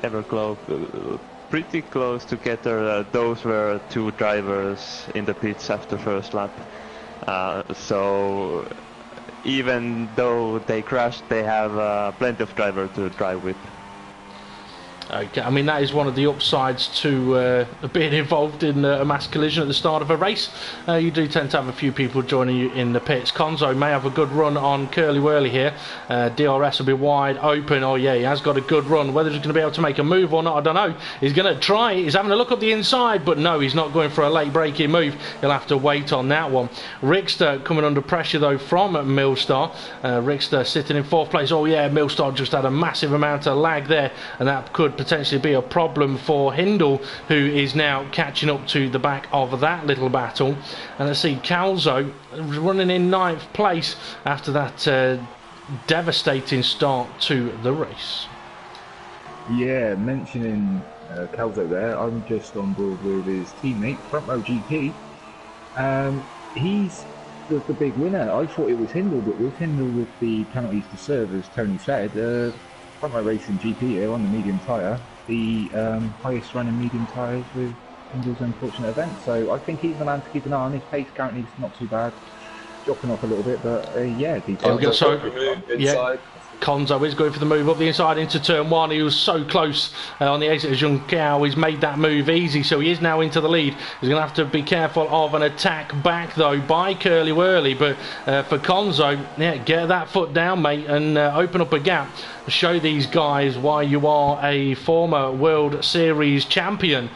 Everglow pretty close together. Those were 2 drivers in the pits after first lap. So, even though they crashed, they have plenty of drivers to drive with. Okay, I mean that is one of the upsides to being involved in a mass collision at the start of a race. You do tend to have a few people joining you in the pits. Konzo may have a good run on Curly Whirly here. DRS will be wide open. Oh yeah, he has got a good run. Whether he's going to be able to make a move or not, I don't know. He's going to try. He's having a look up the inside, but no, he's not going for a late braking move. He'll have to wait on that one. Rickster coming under pressure though from Millstar. Rickster sitting in 4th place. Oh yeah, Millstar just had a massive amount of lag there, and that could potentially be a problem for Hindle, who is now catching up to the back of that little battle. And let's see, Calzo running in 9th place after that devastating start to the race. Yeah, mentioning Calzo there, I'm just on board with his teammate, Front Row GP. He's the big winner. I thought it was Hindle, but with Hindle with the penalties to serve, as Tony said, Front Row Racing GP here on the medium tyre, the highest running medium tyres with Hindle's unfortunate event. So I think he's the man to keep an eye on. His pace currently is not too bad, dropping off a little bit, but yeah, yeah. Konzo is going for the move up the inside into turn 1. He was so close on the exit of Junção. He's made that move easy, so he is now into the lead. He's going to have to be careful of an attack back though by Curly Whirly, but for Konzo, yeah, get that foot down, mate, and open up a gap. Show these guys why you are a former World Series champion,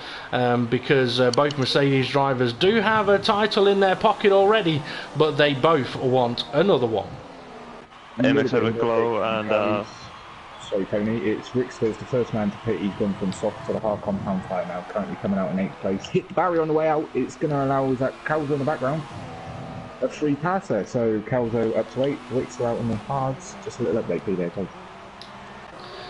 because both Mercedes drivers do have a title in their pocket already, but they both want another one. MX Everglow and sorry Tony, it's Rickster's the first man to pit. He's gone from soft to the hard compound tyre now, currently coming out in 8th place. Hit the barrier on the way out. It's going to allow that Calzo in the background a free pass there. So Calzo up to 8, Rickster out on the hards. Just a little update for you there, Tony.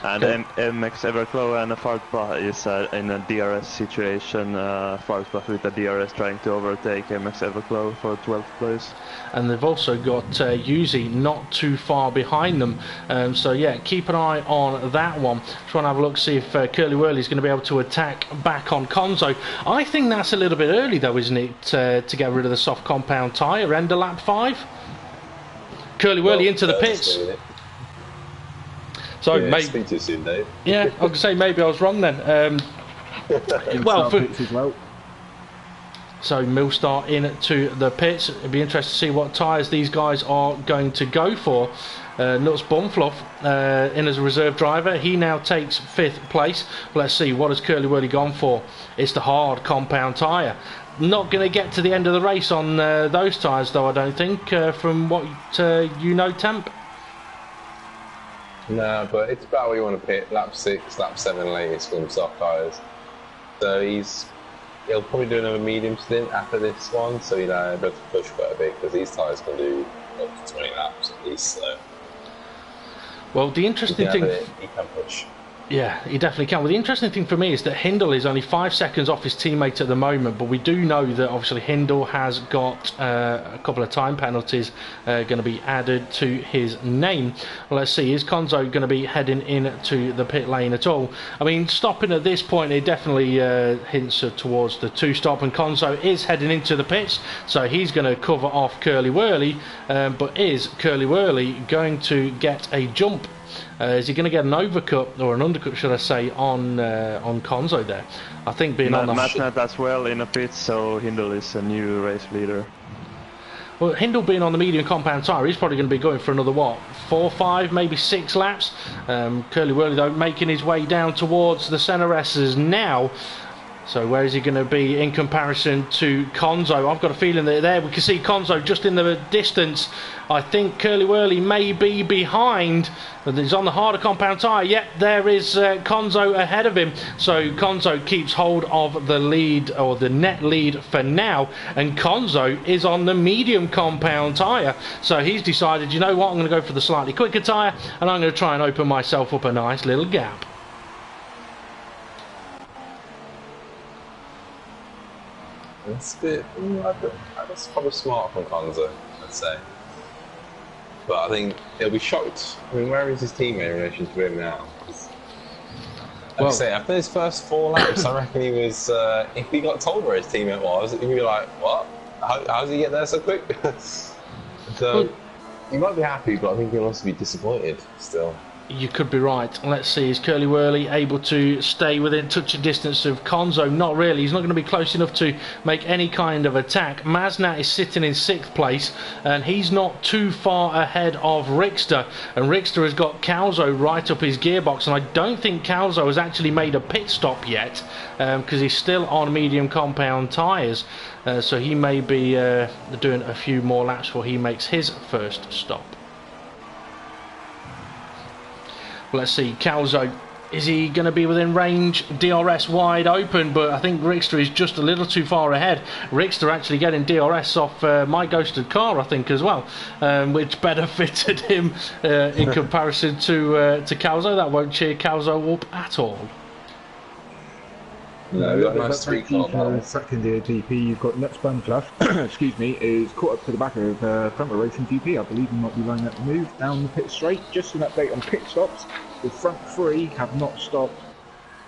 And MX Everglow and Fartbach is in a DRS situation. Fartbach with the DRS trying to overtake MX Everglow for 12th place. And they've also got Yuzi not too far behind them. So yeah, keep an eye on that one. Try and have a look, see if Curly Whirly is going to be able to attack back on Konzo. I think that's a little bit early though, isn't it, to get rid of the soft compound tyre, end of lap 5? Curly Whirly into the pits. So yeah, maybe, speak too soon, Dave. Yeah, I was going to say maybe I was wrong then. Well, So Millstar into the pits. It'd be interesting to see what tyres these guys are going to go for. Nuts Bumfluff in as a reserve driver. He now takes 5th place. Let's see, what has Curly Wurly gone for? It's the hard compound tyre. Not going to get to the end of the race on those tyres though, I don't think, from what you know, Temp. No, but it's about where you want to pit. Lap 6, lap 7 latest from soft tyres. So he'll probably do another medium stint after this one, so he'll be able to push quite a bit, because these tyres can do up to 20 laps at least. So well, the interesting thing, he can push. yeah, he definitely can. Well, the interesting thing for me is that Hindle is only 5 seconds off his teammate at the moment, but we do know that obviously Hindle has got a couple of time penalties going to be added to his name. Well, let's see, is Konzo going to be heading into the pit lane at all? I mean, stopping at this point, it definitely hints towards the 2-stop, and Konzo is heading into the pits, so he's going to cover off Curly Wurly, but is Curly Wurly going to get a jump? Is he going to get an overcut, or an undercut should I say, on Konzo there? I think being on the... Matnet as well in a pit, so Hindle is a new race leader. Well, Hindle being on the medium compound tyre, he's probably going to be going for another, what, 4, 5, maybe 6 laps? Curly Wurly, though, making his way down towards the centre S's now. So where is he going to be in comparison to Konzo? I've got a feeling that there we can see Konzo just in the distance. I think Curly Wurly may be behind. He's on the harder compound tyre. Yep, there is Konzo ahead of him. So Konzo keeps hold of the lead, or the net lead for now. And Konzo is on the medium compound tyre. So he's decided, you know what, I'm going to go for the slightly quicker tyre, and I'm going to try and open myself up a nice little gap. That's a bit. That's probably smart from Konzo, I'd say. But I think he'll be shocked. I mean, where is his teammate in relation to him now? Like I say, after his first 4 laps, I reckon he was. If he got told where his teammate was, he'd be like, "What? How does he get there so quick?" So he might be happy, but I think he'll also be disappointed still. You could be right. Let's see, is Curly Wurly able to stay within touching distance of Konzo? Not really. He's not going to be close enough to make any kind of attack. Maznat is sitting in 6th place, and he's not too far ahead of Rickster. And Rickster has got Calzo right up his gearbox, and I don't think Calzo has actually made a pit stop yet, because he's still on medium compound tyres. So he may be doing a few more laps before he makes his first stop. Let's see, Calzo, is he going to be within range? DRS wide open, but I think Rickster is just a little too far ahead. Rickster actually getting DRS off my ghosted car, I think, as well, which benefited him in comparison to Calzo. That won't cheer Calzo up at all. No, we've got a nice 3-car. Second year GP, you've got Nuts Bumfluff, excuse me, is caught up to the back of front row racing GP. I believe he might be lining up to move down the pit straight. Just an update on pit stops. The front 3 have not stopped,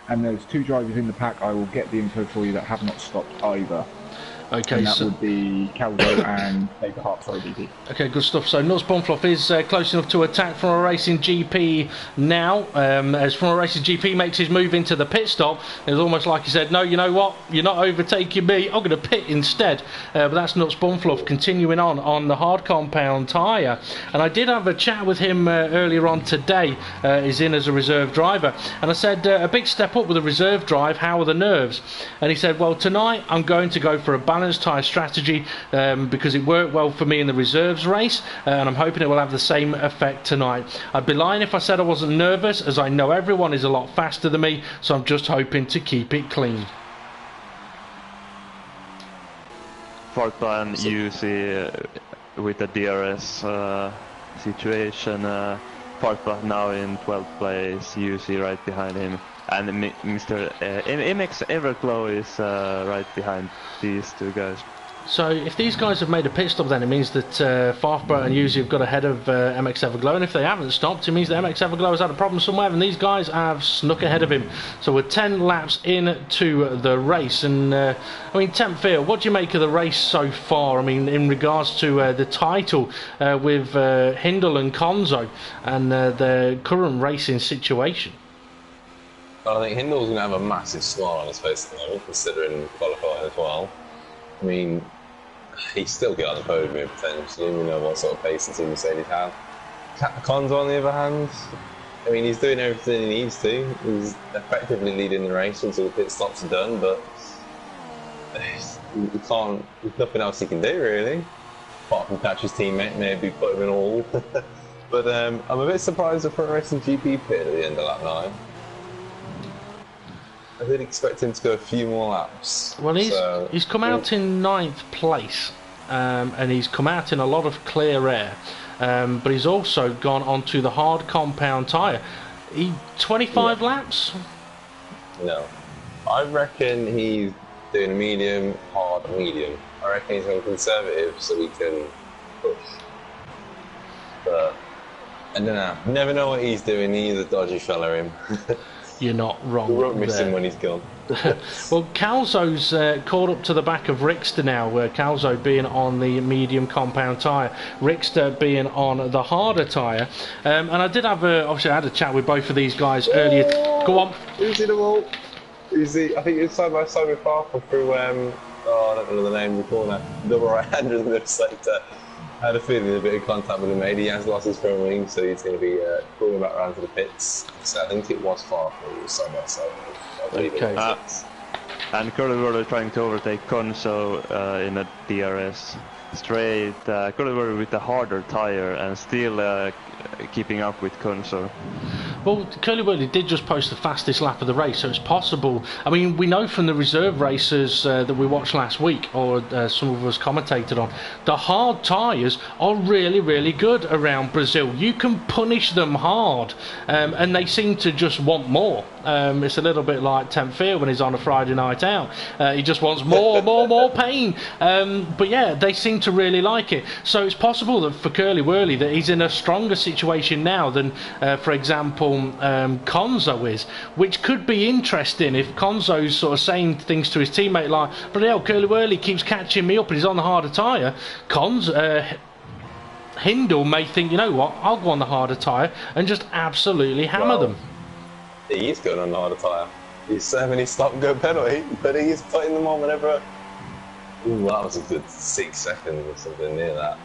and there's 2 drivers in the pack. I will get the info for you that have not stopped either. Okay, and that would be Calvo and Baker Hart, sorry, DP. Okay, good stuff. So Nuts Bumfluff is close enough to attack from a Racing GP now. As from a Racing GP makes his move into the pit stop, it's almost like he said, no, you know what, you're not overtaking me, I'm going to pit instead. But that's Nuts Bumfluff continuing on the hard compound tyre. And I did have a chat with him earlier on today. He's in as a reserve driver. And I said, a big step up with a reserve drive, how are the nerves? And he said, well, tonight I'm going to go for a balanced tyre strategy because it worked well for me in the reserves race, and I'm hoping it will have the same effect tonight. I'd be lying if I said I wasn't nervous, as I know everyone is a lot faster than me, so I'm just hoping to keep it clean. Fortran UC with the DRS situation. Fortran now in 12th place, UC right behind him. And Mr. MX Everglow is right behind these 2 guys. So if these guys have made a pit stop, then it means that Farfborough and Yuzi have got ahead of MX Everglow, and if they haven't stopped, it means that MX Everglow has had a problem somewhere, and these guys have snuck ahead of him. So we're 10 laps into the race, and I mean, TempFear, what do you make of the race so far? I mean, in regards to the title with Hindle and Konzo and the current racing situation? Well, I think Hindle's going to have a massive smile on his face at the moment, considering qualifying as well. I mean, he's still get on the podium here potentially. We know what sort of pace the team Mercedes have. Conzo, on the other hand, I mean, he's doing everything he needs to. He's effectively leading the race until the pit stops are done, but he can't. There's nothing else he can do really, apart from catch his teammate, maybe put him in all. But I'm a bit surprised the front racing GP pit at the end of lap 9. I did expect him to go a few more laps. Well, he's come out in 9th place, and he's come out in a lot of clear air. But he's also gone onto the hard compound tyre. 25 laps? No. I reckon he's doing a medium, hard, medium. I reckon he's going conservative so he can push. But I don't know. Never know what he's doing. He's a dodgy fella, him. You're not wrong. We won't miss him when he's gone. Well, Calzo's caught up to the back of Rickster now, Calzo being on the medium compound tyre, Rickster being on the harder tyre. And I did have obviously I had a chat with both of these guys earlier. Go on. Who's in the wall? Who's the? I think it's side by side with Farfel through. I don't know the name of the corner. Double right-hander in the sector. I had a feeling a bit of contact with him made. He has lost his front wing, so he's going to be crawling back around to the pits. So I think it was Farfel. It was side by side. Okay. And Curly trying to overtake Conso in a DRS straight. Curly with the harder tyre and still keeping up with Conso. Well, Curly Whirly did just post the fastest lap of the race, so it's possible. I mean, we know from the reserve races that we watched last week, or some of us commentated on, the hard tyres are really, really good around Brazil. You can punish them hard, and they seem to just want more. It's a little bit like TempFear when he's on a Friday night out. He just wants more pain. But yeah, they seem to really like it. So it's possible that for Curly Whirly that he's in a stronger situation now than, for example, Conzo is, which could be interesting if Conzo's sort of saying things to his teammate like, but hell, Curly Whirly keeps catching me up and he's on the harder tyre. Hindle may think, you know what, I'll go on the harder tyre and just absolutely hammer them. He is going on the harder tyre. He's serving his stop and go penalty, but he is putting them on whenever. Ooh, that was a good 6 seconds or something near that.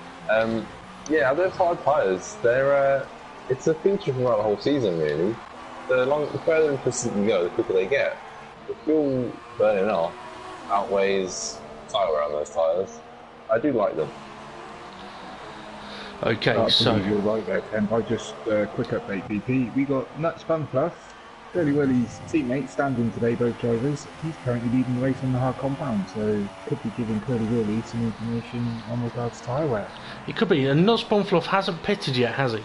Yeah, those hard tyres, they're it's a feature throughout the whole season really. The further into you go, the quicker they get. The fuel burning off outweighs tyre wear on those tyres. I do like them. Okay, so you're right there, Temp. I just quick update, BP. We got Nuts Fun Plus, Curly Whirly's teammate, standing today, both drivers. He's currently leading the race on the hard compound, so could be giving Curly Whirly some information on regards to tyre wear. it could be. And Nuts Bunfluff hasn't pitted yet, has he?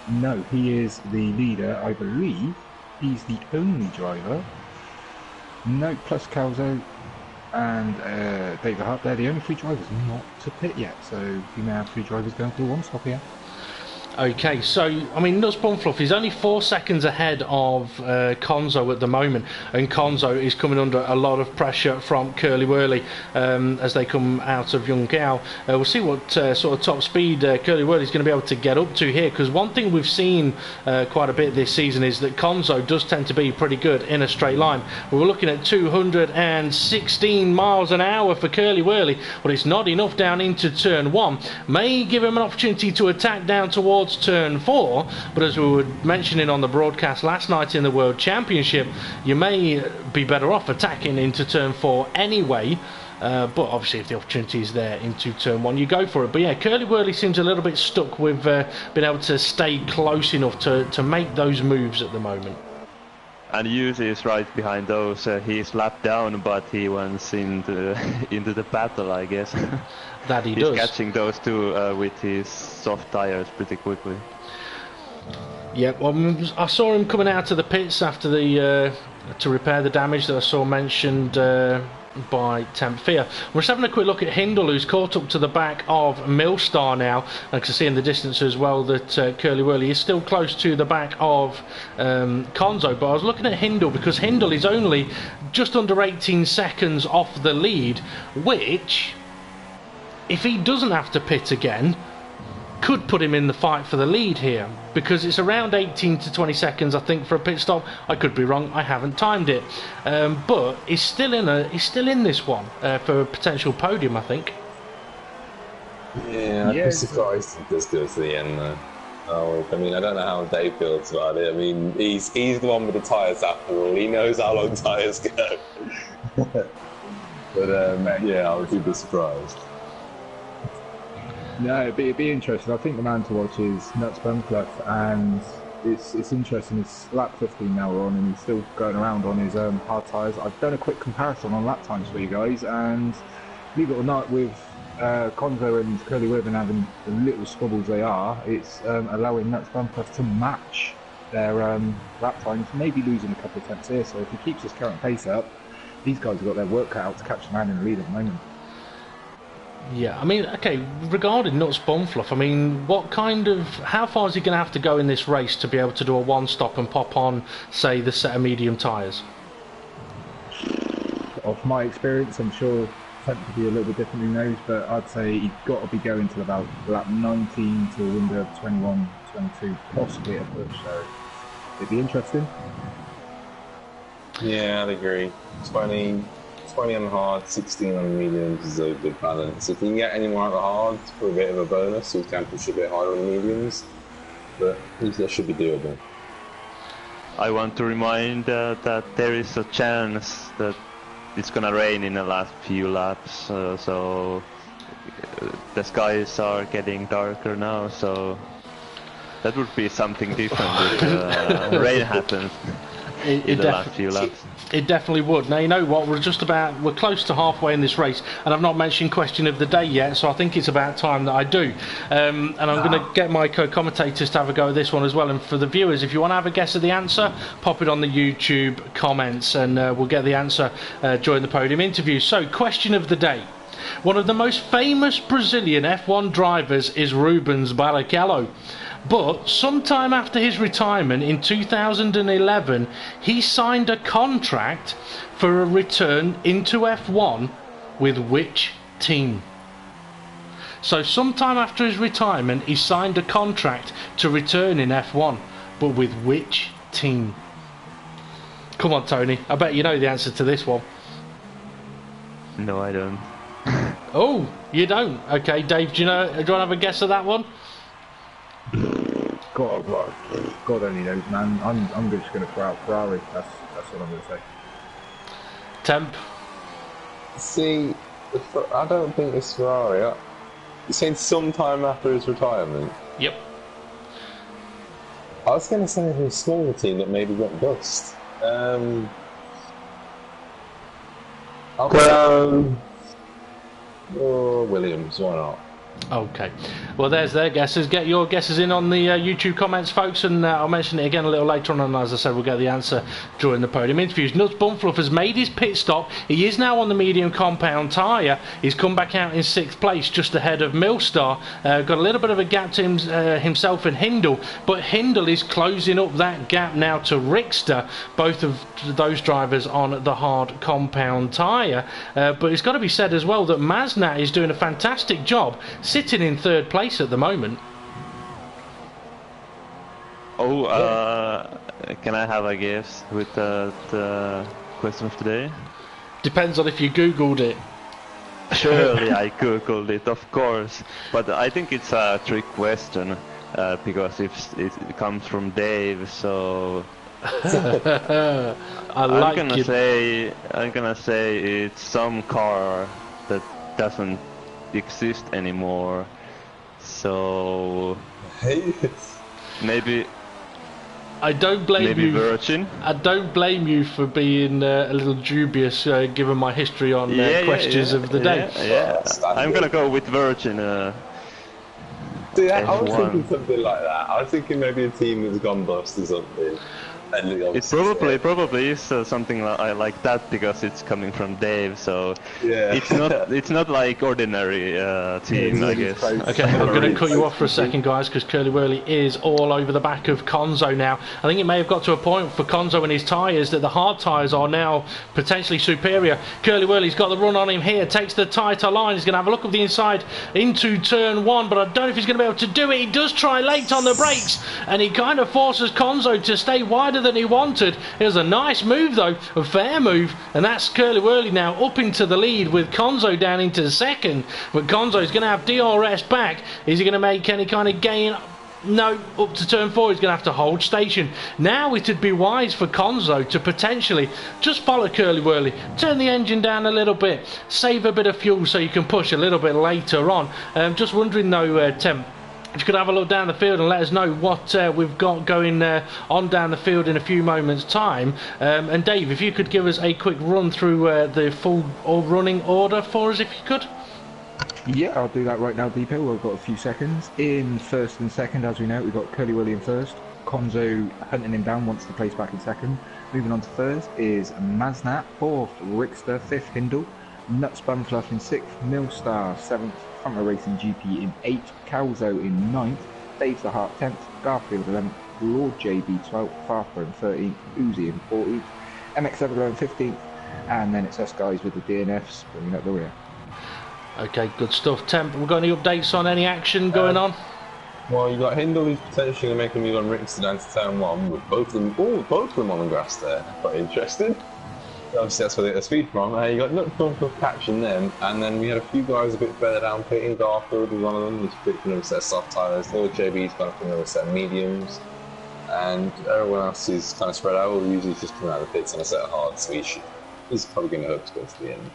No, he is the leader, I believe. He's the only driver. No, plus Calzo and David Hart, they're the only 3 drivers not to pit yet, so you may have 3 drivers going for the one stop here. Okay, so, I mean, Nuts Bunfluff is only 4 seconds ahead of Conzo at the moment, and Conzo is coming under a lot of pressure from Curly Whirly as they come out of Young Gao. We'll see what sort of top speed Curly Whirly is going to be able to get up to here, because one thing we've seen quite a bit this season is that Conzo does tend to be pretty good in a straight line. We were looking at 216 miles an hour for Curly Whirly, but it's not enough down into turn 1. May give him an opportunity to attack down towards turn 4, but as we were mentioning on the broadcast last night in the World Championship, you may be better off attacking into turn 4 anyway, but obviously if the opportunity is there into turn 1 you go for it. But yeah, Curly Whirly seems a little bit stuck with being able to stay close enough to make those moves at the moment. And Yuzi is right behind those. He's lapped down, but he went into the battle, I guess. That he He's does. catching those two with his soft tires pretty quickly. Yeah, well, I saw him coming out of the pits after the to repair the damage that I saw mentioned by TempFear. We're just having a quick look at Hindle, who's caught up to the back of Millstar now. I can see in the distance as well that Curly Whirly is still close to the back of Conzo, but I was looking at Hindle because Hindle is only just under 18 seconds off the lead, which, if he doesn't have to pit again, could put him in the fight for the lead here, because it's around 18 to 20 seconds, I think, for a pit stop. I could be wrong. I haven't timed it, but he's still in this one for a potential podium, I think. Yeah, I'd be surprised if this goes to the end though. Oh, I mean, I don't know how Dave feels about it. I mean, he's the one with the tyres after all. He knows how long tyres go. But yeah, I would be surprised. No, it'd be interesting. I think the man to watch is Nuts Buncliffe, and it's interesting. It's lap 15 now we're on, and he's still going around on his hard tyres. I've done a quick comparison on lap times for you guys, and believe it or not, with Conzo and Curly Wiven having the little squabbles they are, it's allowing Nuts Buncliffe to match their lap times, maybe losing a couple of tenths here. So if he keeps his current pace up, these guys have got their work cut out to catch the man in the lead at the moment. Yeah, I mean, okay, regarding Nuts Buncliffe, I mean, how far is he going to have to go in this race to be able to do a one-stop and pop on, say, the set of medium tyres? Off my experience, I'm sure Temp could be a little bit different, who knows, but I'd say he's got to be going to about lap 19 to a window of 21, 22, possibly a push, so it'd be interesting. Yeah, I'd agree. 20 on the hard, 16 on the mediums is a good balance. If you can get any more out of the hards for a bit of a bonus, you can push a bit harder on the mediums, but that should be doable. I want to remind that there is a chance that it's gonna rain in the last few laps, so the skies are getting darker now, so that would be something different if rain happens in the last few laps. It definitely would. Now, you know what, we're close to halfway in this race, and I've not mentioned question of the day yet, so I think it's about time that I do. And I'm going to get my co-commentators to have a go at this one as well. And for the viewers, if you want to have a guess at the answer, pop it on the YouTube comments, and we'll get the answer during the podium interview. So, question of the day. One of the most famous Brazilian F1 drivers is Rubens Barrichello. But sometime after his retirement in 2011, he signed a contract for a return into F1 with which team? So sometime after his retirement, he signed a contract to return in F1, but with which team? Come on, Tony, I bet you know the answer to this one. No, I don't. Oh, you don't? Okay, Dave, do you want to have a guess at that one? God only knows, man. I'm just going to throw out Ferrari. That's what I'm going to say. Temp. See, I don't think it's Ferrari. You saying sometime after his retirement? Yep. I was going to say a smaller team that maybe went bust. I'll go Williams. Why not? Okay, well there's their guesses. Get your guesses in on the YouTube comments, folks, and I'll mention it again a little later on, and as I said, we'll get the answer during the podium interviews. Nuts Buncliffe has made his pit stop. He is now on the medium compound tyre. He's come back out in 6th place, just ahead of Milstar. Got a little bit of a gap to himself and Hindle, but Hindle is closing up that gap now to Rickster, both of those drivers on the hard compound tyre. But it's got to be said as well that Maznat is doing a fantastic job, sitting in 3rd place at the moment. Oh, can I have a guess with the question of today? Depends on if you googled it. Surely I googled it, of course, but I think it's a trick question because if it comes from Dave, so I'm gonna say it's some car that doesn't exist anymore, so maybe I don't blame you. Virgin. I don't blame you for being a little dubious, given my history on questions of the day. Yeah. I'm gonna go with Virgin. See, I was thinking something like that. I was thinking maybe a team that's gone bust or something. And It obviously, probably is something I like that because it's coming from Dave, so yeah. it's not like ordinary team, I guess. Okay, I'm going to cut you off for a second, guys, because Curly Wurly is all over the back of Konzo now. I think it may have got to a point for Konzo and his tyres that the hard tyres are now potentially superior. Curly Wurly's got the run on him here, takes the tighter line. He's going to have a look up the inside into turn 1, but I don't know if he's going to be able to do it. He does try late on the brakes, and he kind of forces Konzo to stay wider than he wanted. It was a nice move though, a fair move, and that's Curly Wurly now up into the lead with Konzo down into second. But Konzo's going to have DRS back. Is he going to make any kind of gain? No, up to turn 4 he's going to have to hold station. Now it would be wise for Konzo to potentially just follow Curly Wurly, turn the engine down a little bit, save a bit of fuel so you can push a little bit later on. Just wondering though, Temp, if you could have a look down the field and let us know what we've got going on down the field in a few moments' time. And Dave, if you could give us a quick run through the full running order for us, if you could. Yeah, I'll do that right now, Deepo. We've got a few seconds. In first and second, as we know, we've got Curly Wurly in first. Konzo hunting him down, wants to place back in second. Moving on to third is Maznat, fourth, Rickster, fifth, Hindle. Nuts Bunfluff in 6th, Millstar 7th, Front Row Racing GP in 8th, Calzo in 9th, Dave the Heart 10th, Garfield 11th, Lord JB 12th, Farfar in 13th, Uzi in 14th, MX Everglow in 15th, and then it's us guys with the DNFs bringing up the rear. Okay, good stuff. Temp, we've got any updates on any action going on? Well, you got Hindle who's potentially going to make a move on Rickster down to turn 1 with both of them on the grass there. Quite interested. Obviously that's where they get the speed from. You got Nuts Bunfluff catching them, and then we had a few guys a bit further down pitting. Garfield was one of them, he's picked another set of soft tyres. Lord JB's gone for another set of mediums, and everyone else is kind of spread out. Usually just coming out of the pits on a set of hards, so he's probably going to hope to go to the end.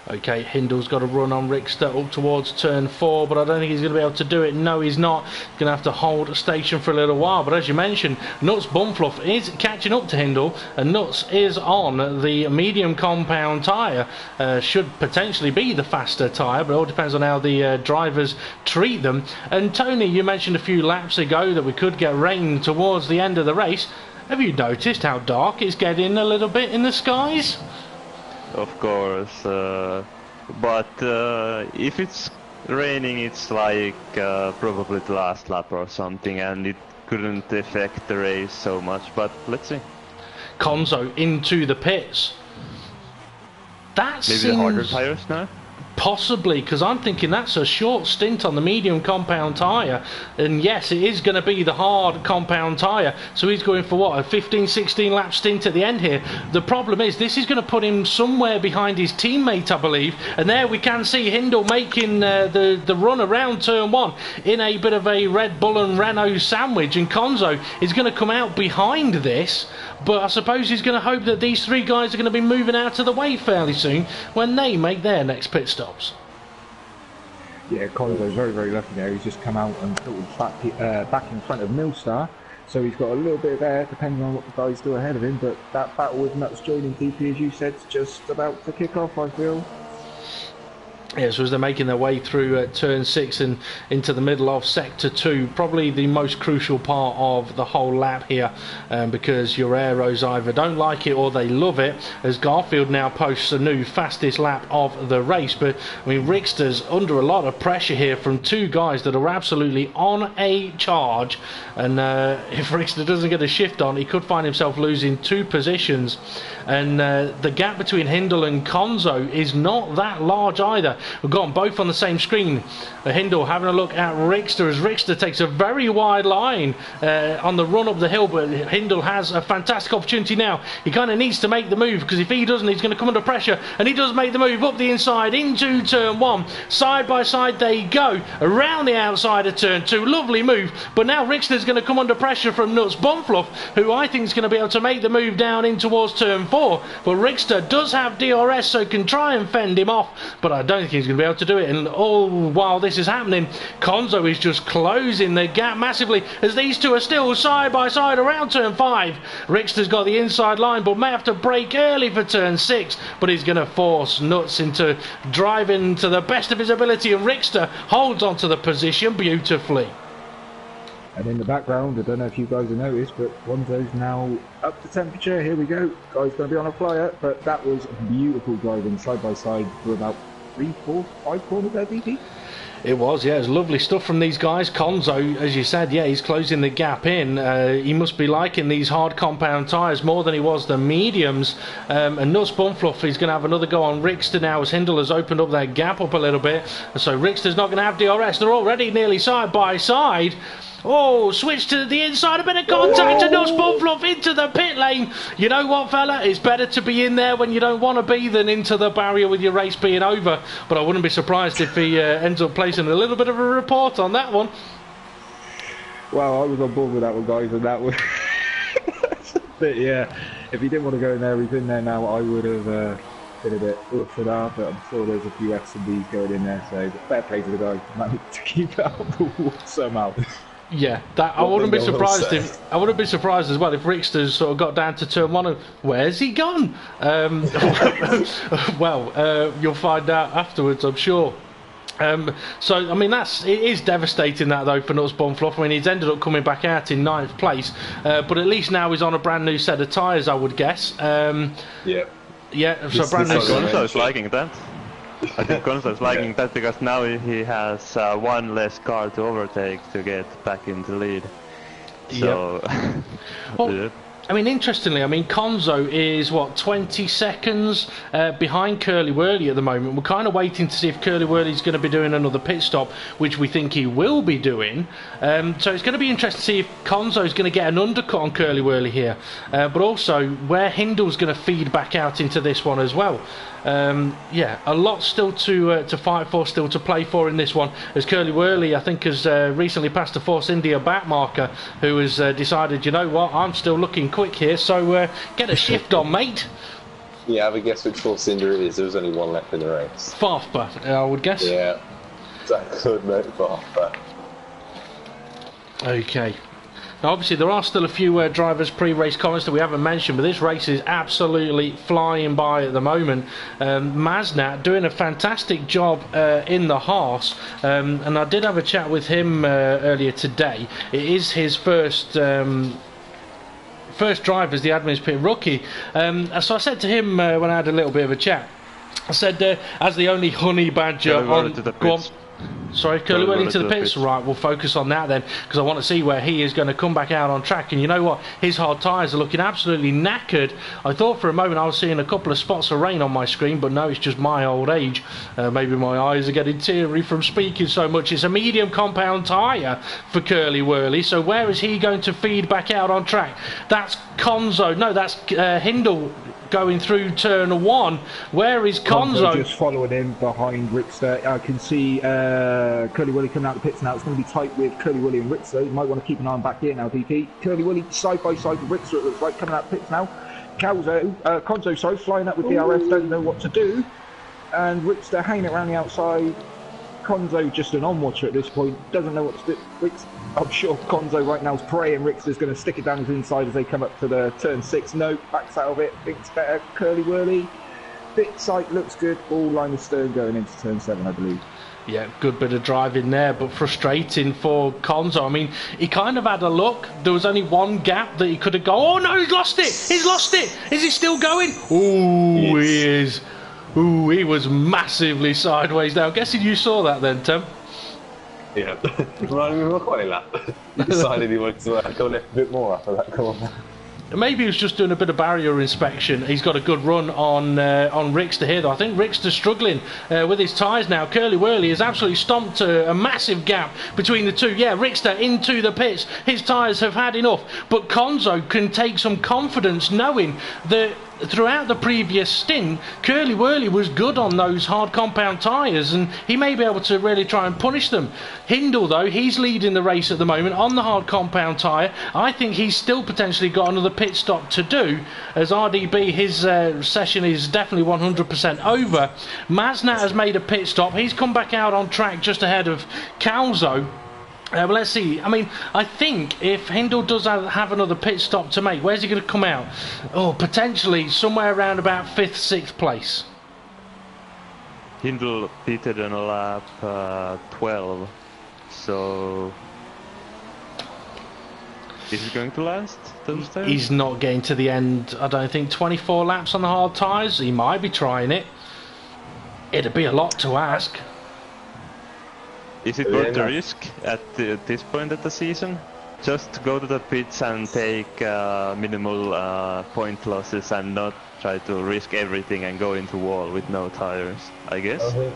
Okay, Hindle's got a run on Rickster up towards turn 4, but I don't think he's going to be able to do it. No, he's not. Going to have to hold station for a little while. But as you mentioned, Nuts Bunfluff is catching up to Hindle, and Nuts is on the medium compound tyre. Should potentially be the faster tyre, but it all depends on how the drivers treat them. And Tony, you mentioned a few laps ago that we could get rain towards the end of the race. Have you noticed how dark it's getting a little bit in the skies? Of course, but if it's raining, it's like probably the last lap or something, and it couldn't affect the race so much, but let's see. Konzo into the pits. That Maybe seems the harder tyres now? Possibly, because I'm thinking that's a short stint on the medium compound tyre, and yes, it is going to be the hard compound tyre, so he's going for what, a 15-16 lap stint at the end here. The problem is this is going to put him somewhere behind his teammate, I believe, and there we can see Hindle making the run around turn 1 in a bit of a Red Bull and Renault sandwich, and Konzo is going to come out behind this, but I suppose he's going to hope that these three guys are going to be moving out of the way fairly soon when they make their next pit stops. Yeah, Konzo's very, very lucky there. He's just come out and back in front of Millstar, so he's got a little bit of air depending on what the guys do ahead of him, but that battle with Nuts joining DP, as you said, is just about to kick off, I feel. Yeah, so as they're making their way through turn 6 and into the middle of sector 2, probably the most crucial part of the whole lap here, because your aeros either don't like it or they love it, as Garfield now posts a new fastest lap of the race. But I mean, Rickster's under a lot of pressure here from two guys that are absolutely on a charge, and if Rickster doesn't get a shift on, he could find himself losing 2 positions, and the gap between Hindle and Konzo is not that large either. We've got them both on the same screen. Hindle having a look at Rickster, as Rickster takes a very wide line on the run up the hill, but Hindle has a fantastic opportunity now. He kind of needs to make the move, because if he doesn't, he's going to come under pressure, and he does make the move up the inside into turn 1. Side by side they go around the outside of turn 2. Lovely move, but now Rickster's going to come under pressure from Nuts Bunfluff, who I think is going to be able to make the move down in towards turn 4. But Rickster does have DRS, so can try and fend him off, but I don't think he's going to be able to do it. And all while this is happening, Konzo is just closing the gap massively, as these two are still side by side around turn 5. Rickster's got the inside line, but may have to brake early for turn 6, but he's going to force Nuts into driving to the best of his ability, and Rickster holds onto the position beautifully. And in the background, I don't know if you guys have noticed, but Gonzo's now up to temperature. Here we go. Guy's going to be on a flyer, but that was beautiful driving side by side for about 3, 4, 5 corners there, DP. It was, yeah, it was lovely stuff from these guys. Konzo, as you said, yeah, he's closing the gap in. He must be liking these hard compound tyres more than he was the mediums. And Nuts Bumfluff, he's going to have another go on Rickster now as Hindle has opened up that gap up a little bit. So Rickster's not going to have DRS. They're already nearly side by side. Oh, switch to the inside, a bit of contact to Nuts Bumfluff into the pit lane. You know what, fella? It's better to be in there when you don't want to be than into the barrier with your race being over. But I wouldn't be surprised if he ends up placing a little bit of a report on that one. Well, I was on board with that one, guys, and that was... but yeah, if he didn't want to go in there, he's in there now, I would have been a bit up for that, but I'm sure there's a few F's and B's going in there, so fair play to the guy. Managed to keep that on board somehow. Yeah, that I wouldn't be surprised if I wouldn't be surprised as well if Rickster's sort of got down to turn one and where's he gone? Well, you'll find out afterwards, I'm sure. So I mean it is devastating that though for Nuts Bumfluff. I mean he's ended up coming back out in 9th place, but at least now he's on a brand new set of tyres, I would guess. Yeah. Yeah, so brand new. Gonzo's liking that. I think Gonzo's liking that because now he has one less car to overtake to get back into the lead. So, yep. Well, yeah. I mean, interestingly, I mean, Konzo is, what, 20 seconds behind Curly Whirly at the moment. We're kind of waiting to see if Curly Whirly's going to be doing another pit stop, which we think he will be doing. So it's going to be interesting to see if Konzo's going to get an undercut on Curly Whirly here. But also, where Hindle's going to feed back out into this one as well. Yeah, a lot still to fight for, still to play for in this one, as Curly Whirly, I think, has recently passed the Force India back marker, who has decided, you know what, I'm still looking quick here, so get a shift on, mate. Yeah, have a guess which Force India it is. There was only one left in the race. Farfba, I would guess. Yeah, that could make Farfba. Okay. Now obviously there are still a few drivers pre-race comments that we haven't mentioned, but this race is absolutely flying by at the moment. Maznat doing a fantastic job in the Haas, and I did have a chat with him earlier today. It is his first drive as the Admin's Pit rookie, so I said to him when I had a little bit of a chat, I said, as the only honey badger on... Sorry, Curly Whirly into the pits. Right, we'll focus on that then, because I want to see where he is going to come back out on track. And you know what? His hard tyres are looking absolutely knackered. I thought for a moment I was seeing a couple of spots of rain on my screen, but no, it's just my old age. Maybe my eyes are getting teary from speaking so much. It's a medium compound tyre for Curly Whirly. So where is he going to feed back out on track? That's Konzo. No, that's Hindle going through turn 1. Where is Konzo? Just following him behind Rickster. I can see Curly Whirly coming out the pits now. It's going to be tight with Curly Whirly and Rickster. You might want to keep an eye on back here now, DP. Curly Whirly side by side with Rickster, it looks like, coming out the pits now. Konzo, sorry, flying up with DRS, don't know what to do. And Rickster hanging around the outside. Konzo just an on-watcher at this point, doesn't know what to do. I'm sure Konzo right now is praying Rickster's going to stick it down his inside as they come up to the turn 6. No, backs out of it, thinks better. Curly Whirly, bit sight, looks good. All line of stern going into turn 7, I believe. Yeah, good bit of driving there, but frustrating for Konzo. I mean, he kind of had a look. There was only one gap that he could have gone. Oh no, he's lost it! He's lost it! Is he still going? Ooh, yes. He is. Ooh, he was massively sideways now. I'm guessing you saw that then, Temp? Yeah, running with a quality lap. He decided he wanted to go left a bit more after that corner. Maybe he was just doing a bit of barrier inspection. He's got a good run on Rickster here, though. I think Rickster's struggling with his tyres now. Curly Whirly has absolutely stomped a massive gap between the two. Yeah, Rickster into the pits. His tyres have had enough. But Konzo can take some confidence knowing that throughout the previous stint, Curly Whirly was good on those hard compound tyres, and he may be able to really try and punish them. Hindle, though, he's leading the race at the moment on the hard compound tyre. I think he's still potentially got another pit stop to do, as RDB, his session is definitely 100% over. Maznat has made a pit stop. He's come back out on track just ahead of Calzo. Well, let's see. I mean, I think if Hindle does have another pit stop to make, where's he going to come out? Oh, potentially somewhere around about 5th, 6th place. Hindle pitted on lap 12, so Is it going to last those tires? He's not getting to the end, I don't think, 24 laps on the hard tyres. He might be trying it. It'd be a lot to ask. Is it worth the risk at this point of the season? Just go to the pits and take minimal point losses and not try to risk everything and go into wall with no tires, I guess? I think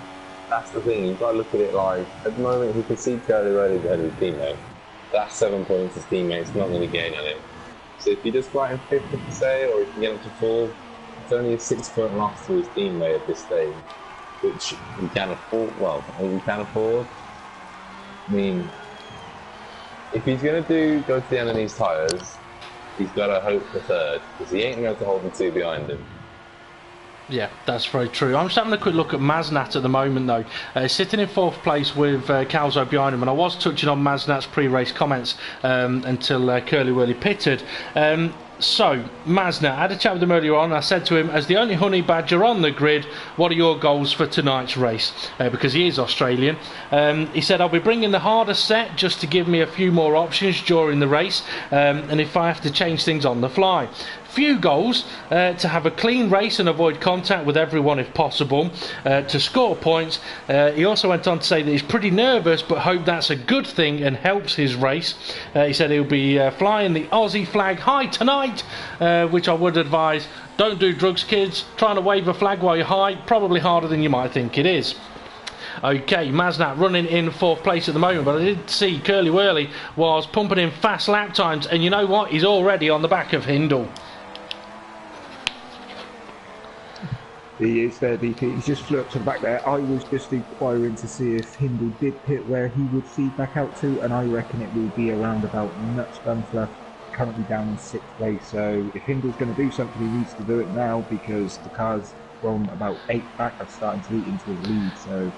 that's the thing, you've got to look at it like, at the moment he can see Curly Wurly ahead of his teammate. That's 7 points his teammate's not going to gain on it. So if you just go out in 5th, say, or if you get up to 4, it's only a 6-point loss to his teammate at this stage, which he can afford. Well, I think he can afford. I mean, if he's going to go to the end of these tyres, he's got to hope for 3rd, because he ain't going to hold the 2 behind him. Yeah, that's very true. I'm just having a quick look at Maznat at the moment, though. Sitting in 4th place with Calzo behind him, and I was touching on Maznat's pre-race comments until Curly Wurly pitted. So, Maznat, I had a chat with him earlier on. I said to him, as the only honey badger on the grid, what are your goals for tonight's race? Because he is Australian. He said, I'll be bringing the harder set just to give me a few more options during the race, and if I have to change things on the fly. Few goals: to have a clean race and avoid contact with everyone if possible, to score points. He also went on to say that he's pretty nervous but hope that's a good thing and helps his race. He said he'll be flying the Aussie flag high tonight, which I would advise, don't do drugs, kids. Trying to wave a flag while you're high, probably harder than you might think it is. Okay, Maznat running in 4th place at the moment, but I did see Curly Wurly was pumping in fast lap times, and you know what, he's already on the back of Hindle. He is there, DP. He's just flew up to the back there. I was just inquiring to see if Hindle did pit where he would feed back out to, and I reckon it will be around about Nuts Bunfluff, currently down in 6th place. So if Hindle's going to do something, he needs to do it now, because the car's from about 8 back are starting to eat into his lead. So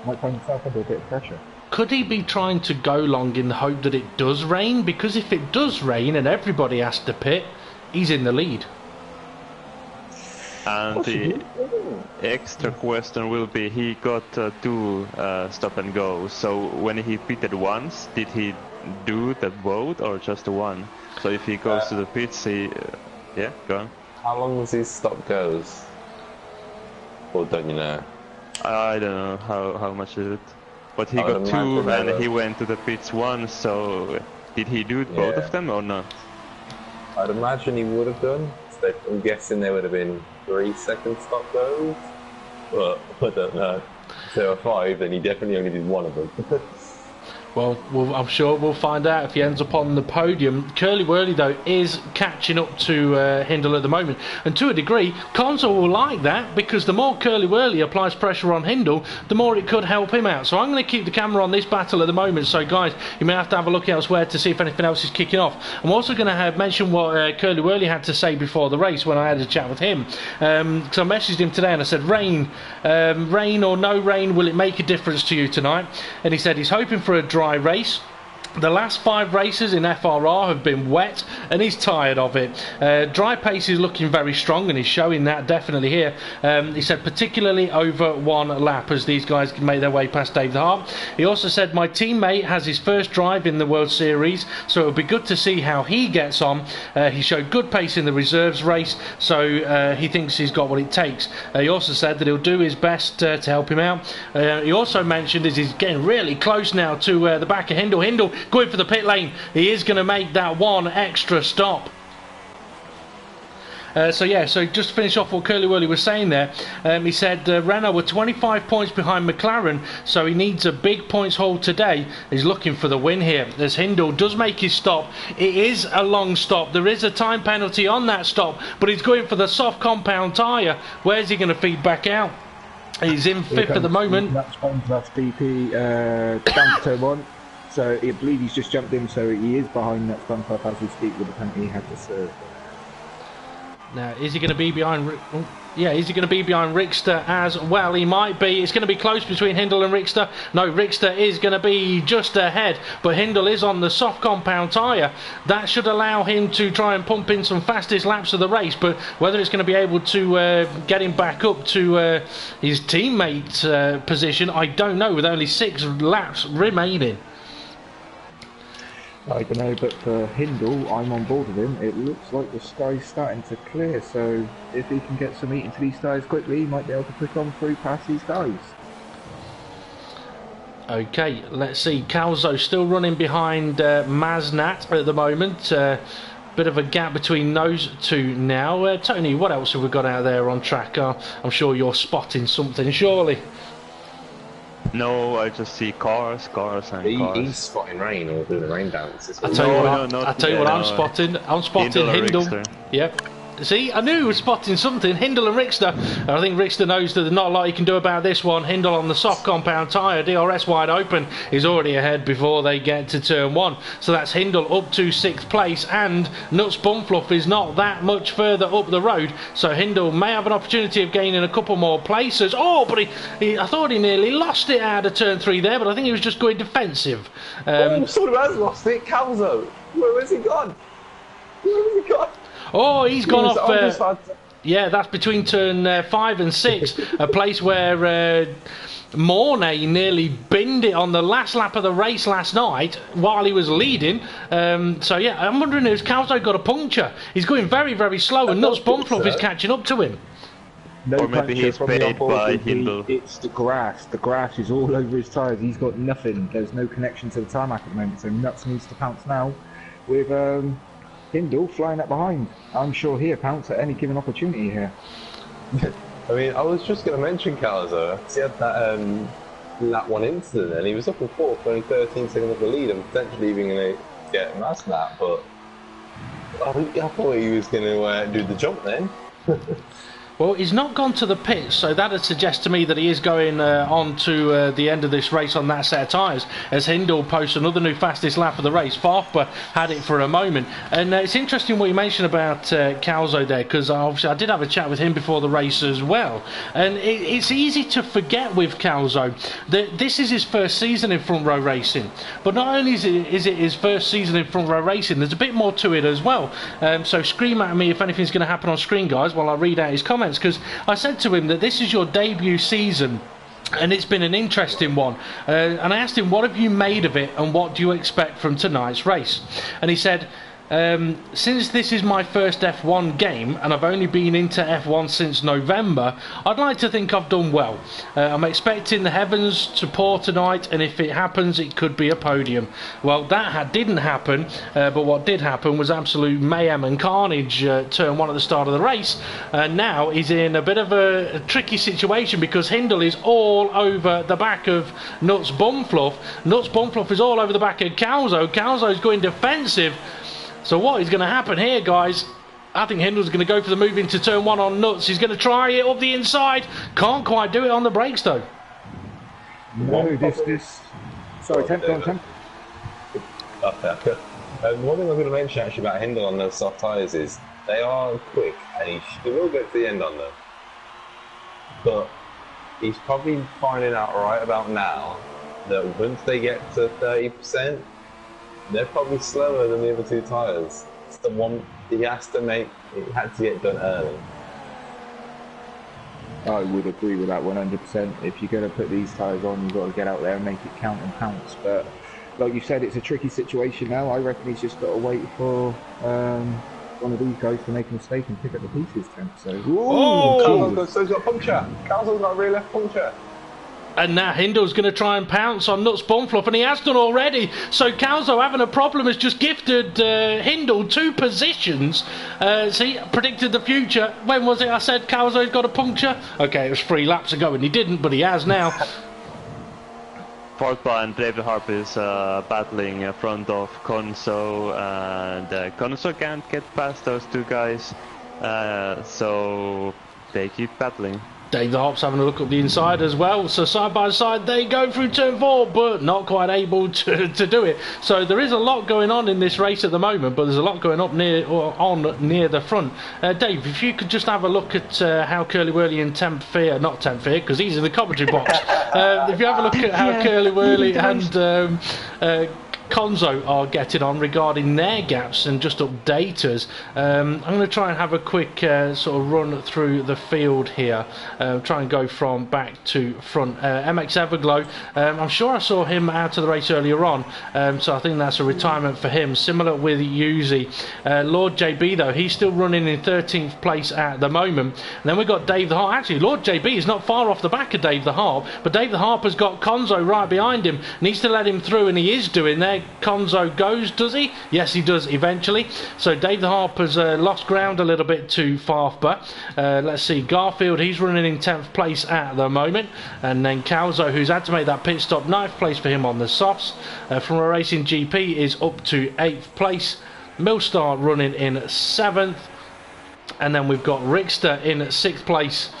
might find himself under a bit of pressure. Could he be trying to go long in the hope that it does rain? Because if it does rain and everybody has to pit, he's in the lead. And the extra question will be, he got 2 stop and go, so when he pitted once, did he do the both or just the one? So if he goes to the pits, he... yeah, go on. How long was his stop goes? Or don't you know? I don't know how much is it. But he got 2 and he went to the pits once, so did he do both of them or not? I'd imagine he would have done. So I'm guessing there would have been 3-second stop goes, but I don't know. If there were 5, then he definitely only did 1 of them. Well, I'm sure we'll find out if he ends up on the podium. Curly Wurly, though, is catching up to Hindle at the moment. And to a degree, Conzo will like that, because the more Curly Wurly applies pressure on Hindle, the more it could help him out. So I'm going to keep the camera on this battle at the moment. So, guys, you may have to have a look elsewhere to see if anything else is kicking off. I'm also going to mention what Curly Wurly had to say before the race when I had a chat with him. Because I messaged him today and I said, rain or no rain, will it make a difference to you tonight? And he said he's hoping for a dry race. The last 5 races in FRR have been wet and he's tired of it. Dry pace is looking very strong and he's showing that definitely here. He said particularly over 1 lap as these guys make their way past Dave the Hart. He also said my teammate has his first drive in the World Series, so it'll be good to see how he gets on. He showed good pace in the reserves race, so he thinks he's got what it takes. He also said that he'll do his best to help him out. He also mentioned as he's getting really close now to the back of Hindle. Hindle going for the pit lane. He is going to make that 1 extra stop. So just to finish off what Curly Wurly was saying there, he said Renault were 25 points behind McLaren, so he needs a big points haul today. He's looking for the win here as Hindle does make his stop. It is a long stop. There is a time penalty on that stop, but he's going for the soft compound tyre. Where's he going to feed back out? He's in 5th at the moment. That's DP down to turn 1. So I believe he's just jumped in, so he is behind that front up as we speak with the penalty he had to serve. Now, is he going to be behind... is he going to be behind Rickster as well? He might be. It's going to be close between Hindle and Rickster. No, Rickster is going to be just ahead, but Hindle is on the soft compound tyre. That should allow him to try and pump in some fastest laps of the race, but whether it's going to be able to get him back up to his teammate's position, I don't know, with only 6 laps remaining. I don't know, but for Hindle, I'm on board with him. It looks like the sky's starting to clear, so if he can get some heat into these tyres quickly, he might be able to push on through past these guys. Okay, let's see. Calzo still running behind Maznat at the moment. Bit of a gap between those two now. Tony, what else have we got out there on track? I'm sure you're spotting something, surely. No, I just see cars and cars. He's spotting rain or doing the rain dance. I'll tell you what I'm spotting. I'm spotting Hindle. Yep. See, I knew he was spotting something. Hindle and Rickster. I think Rickster knows that there's not a lot he can do about this one. Hindle on the soft compound tyre, DRS wide open. He's already ahead before they get to turn 1. So that's Hindle up to 6th place, and Nuts Bumfluff is not that much further up the road. So Hindle may have an opportunity of gaining a couple more places. Oh, but I thought he nearly lost it out of turn 3 there, but I think he was just going defensive. Sort of has lost it. Calzo. Where's he gone? Where has he gone? Oh, he's gone off. Yeah, that's between turn 5 and 6, a place where Mornay nearly binned it on the last lap of the race last night while he was leading. So yeah, I'm wondering if Calzo got a puncture. He's going very, very slow, and Nuts Bumfluff is catching up to him. No, or maybe he's paid by Hindle. It's the grass. The grass is all over his tyres. He's got nothing. There's no connection to the tarmac at the moment, so Nuts needs to pounce now with Hindle flying up behind. I'm sure he'll pounce at any given opportunity here. I mean, I was just going to mention Calzo. He had that lap 1 incident, and he was up in 4th, only 13 seconds off the lead, and potentially even going to get a mass lap, but I thought he was going to do the jump then. Well, he's not gone to the pits, so that would suggest to me that he is going on to the end of this race on that set of tyres, as Hindle posts another new fastest lap of the race. Farfba had it for a moment. And it's interesting what you mentioned about Calzo there, because obviously I did have a chat with him before the race as well. And it's easy to forget with Calzo that this is his first season in front row racing. But not only is it his first season in front row racing, there's a bit more to it as well. So scream at me if anything's going to happen on screen, guys, while I read out his comments. Because I said to him that this is your debut season and it's been an interesting one, and I asked him, what have you made of it and what do you expect from tonight's race? And he said, since this is my first F1 game and I've only been into F1 since November, I'd like to think I've done well. I'm expecting the heavens to pour tonight, and if it happens it could be a podium. Well, that didn't happen, but what did happen was absolute mayhem and carnage turn 1 at the start of the race, and now he's in a bit of a tricky situation because Hindle is all over the back of Nuts Bumfluff. Nuts Bumfluff is all over the back of Calzo. Calzo's going defensive. So what is going to happen here, guys? I think Hindle's going to go for the move into turn 1 on Nuts. He's going to try it up the inside. Can't quite do it on the brakes, though. No, this... Sorry, Temp, go on, Temp. Okay. One thing I'm going to mention actually about Hindle on those soft tyres is they are quick, and he will get to the end on them. But he's probably finding out right about now that once they get to 30%, they're probably slower than the other 2 tyres. It's the one he has to make. It had to get done early. I would agree with that 100%. If you're going to put these tyres on, you've got to get out there and make it count and pounce. But like you said, it's a tricky situation now. I reckon he's just got to wait for one of these guys to make a mistake and pick up the pieces, Temp. So, Calzo's got a puncture. Calzo's got a rear left puncture. And now Hindle's going to try and pounce on Nuts Bumfluff, and he has done already. So Calzo, having a problem, has just gifted Hindle 2 positions. See, predicted the future. When was it I said Calzo's got a puncture? Okay, it was 3 laps ago, and he didn't, but he has now. Farfba and David Harp is battling in front of Conso, and Conso can't get past those 2 guys, so they keep battling. Dave the Hop's having a look up the inside as well. So side by side they go through turn 4, but not quite able to do it. So there is a lot going on in this race at the moment, but there's a lot going up near the front. Dave, if you could just have a look at how Curly Whirly and TempFear, not TempFear because he's in the commentary box. If you have a look at how Curly Whirly and Conzo are getting on regarding their gaps and just update us. I'm going to try and have a quick sort of run through the field here. Try and go from back to front. MX Everglow, I'm sure I saw him out of the race earlier on, so I think that's a retirement for him. Similar with Yuzi. Lord JB though, he's still running in 13th place at the moment. And then we've got Dave the Harp. Actually, Lord JB is not far off the back of Dave the Harp, but Dave the Harp has got Conzo right behind him. Needs to let him through, and he is doing. There Conzo goes, does he? Yes, he does eventually. So Dave the Harp has lost ground a little bit to Farfba. Let's see, Garfield, he's running in 10th place at the moment. And then Calzo, who's had to make that pit stop, 9th place for him on the softs. From a Racing GP is up to 8th place. Millstar running in 7th. And then we've got Rickster in 6th place.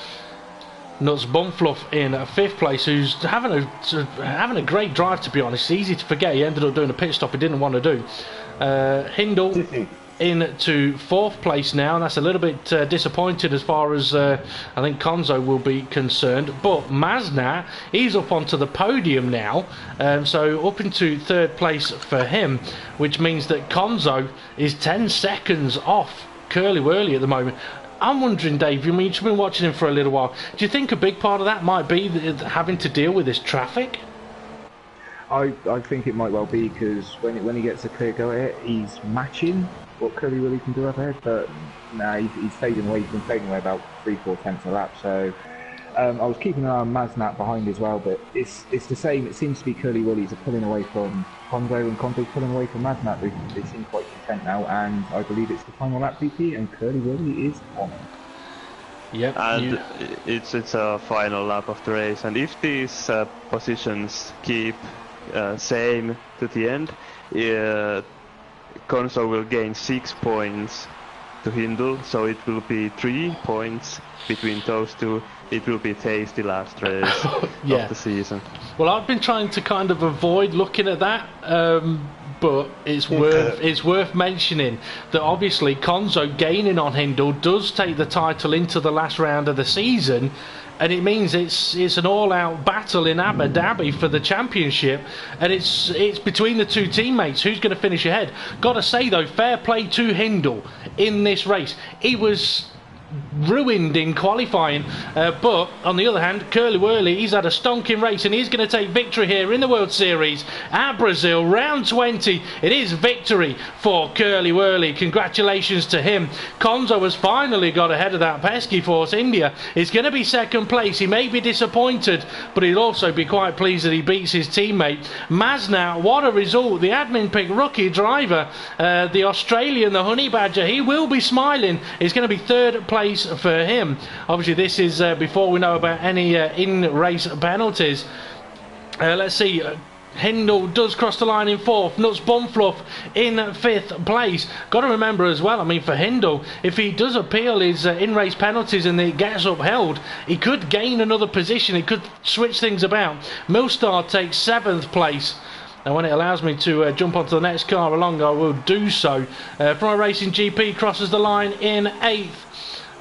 Nuts Bumfluff in 5th place, who's having a great drive, to be honest. It's easy to forget he ended up doing a pit stop he didn't want to do. Hindle into 4th place now, and that's a little bit disappointed as far as I think Conzo will be concerned. But Maznat, he's up onto the podium now, so up into 3rd place for him, which means that Conzo is 10 seconds off Curly Whirly at the moment. I'm wondering, Dave, I mean, you've been watching him for a little while. Do you think a big part of that might be having to deal with this traffic? I think it might well be, because when he gets a clear go at it, he's matching what Curly Willy can do up ahead. But nah, he's fading away. He's been fading away about 3-4 tenths a lap. So I was keeping an eye on Maznat behind as well. But it's the same. It seems to be Curly Willies are pulling away from Conzo, and Conzo's pulling away from Maznat. They seem quite content now, and I believe it's the final lap VP, and Curly Willy is on. Yep. And it's a final lap of the race, and if these positions keep same to the end, Conzo will gain 6 points to Hindle, so it will be 3 points between those two. It will be tasty last race of the season. Well, I've been trying to kind of avoid looking at that, but it's worth mentioning that obviously Conzo gaining on Hindle does take the title into the last round of the season, and it means it's an all-out battle in Abu Dhabi for the championship, and it's between the two teammates who's going to finish ahead. Got to say though, fair play to Hindle in this race. He was ruined in qualifying, but on the other hand, Curly Whirly, he's had a stonking race, and he's going to take victory here in the World Series at Brazil, round 20. It is victory for Curly Whirly. Congratulations to him. Conzo has finally got ahead of that pesky Force India. It's going to be 2nd place. He may be disappointed, but he'll also be quite pleased that he beats his teammate. Maznat, what a result. The admin pick rookie driver, the Australian, the Honey Badger, he will be smiling. It's going to be 3rd place for him. Obviously this is before we know about any in-race penalties. Let's see, Hindle does cross the line in 4th, Nuts Bumfluff in 5th place. Got to remember as well, I mean, for Hindle, if he does appeal his in-race penalties and it gets upheld, he could gain another position. It could switch things about. Millstar takes 7th place. And when it allows me to jump onto the next car along, I will do so. From a Racing GP crosses the line in 8th.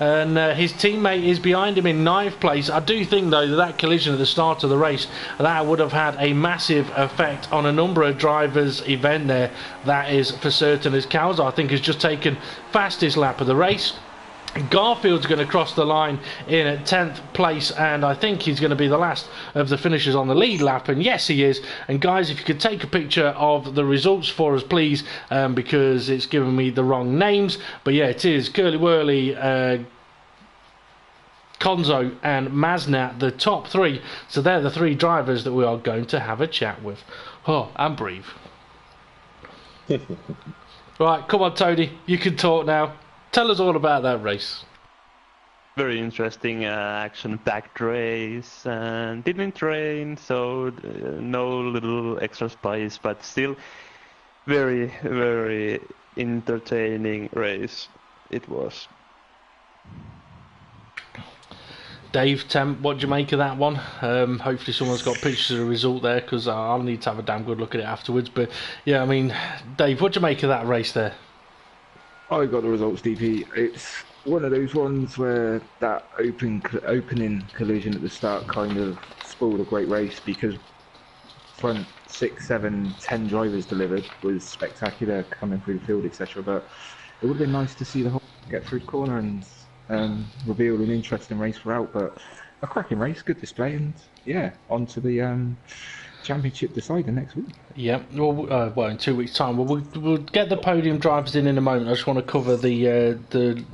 And his teammate is behind him in 9th place. I do think though that collision at the start of the race, that would have had a massive effect on a number of drivers' event there. That is for certain, as Calzo I think has just taken fastest lap of the race. Garfield's going to cross the line in 10th place, and I think he's going to be the last of the finishers on the lead lap, and yes he is. And guys, if you could take a picture of the results for us please, because it's given me the wrong names. But yeah, it is Curly Whirly, Conzo and Maznat, the top 3. So they're the 3 drivers that we are going to have a chat with. Oh, and breathe. Right, come on Tony, you can talk now. Tell us all about that race. Very interesting action-packed race, and didn't rain, so no little extra spice, but still very, very entertaining race it was. Dave, Temp, what do you make of that one? Hopefully someone's got pictures of the result there, because I'll need to have a damn good look at it afterwards. But yeah, I mean, Dave, what do you make of that race there? I got the results, DP. It's one of those ones where that opening collision at the start kind of spoiled a great race, because front 6, 7, 10 drivers delivered was spectacular coming through the field, etc. But it would have been nice to see the whole get through the corner and reveal an interesting race throughout. But a cracking race, good display, and yeah, on to the championship decider next week. Yeah, well, in 2 weeks' time. Well, we'll get the podium drivers in a moment. I just want to cover the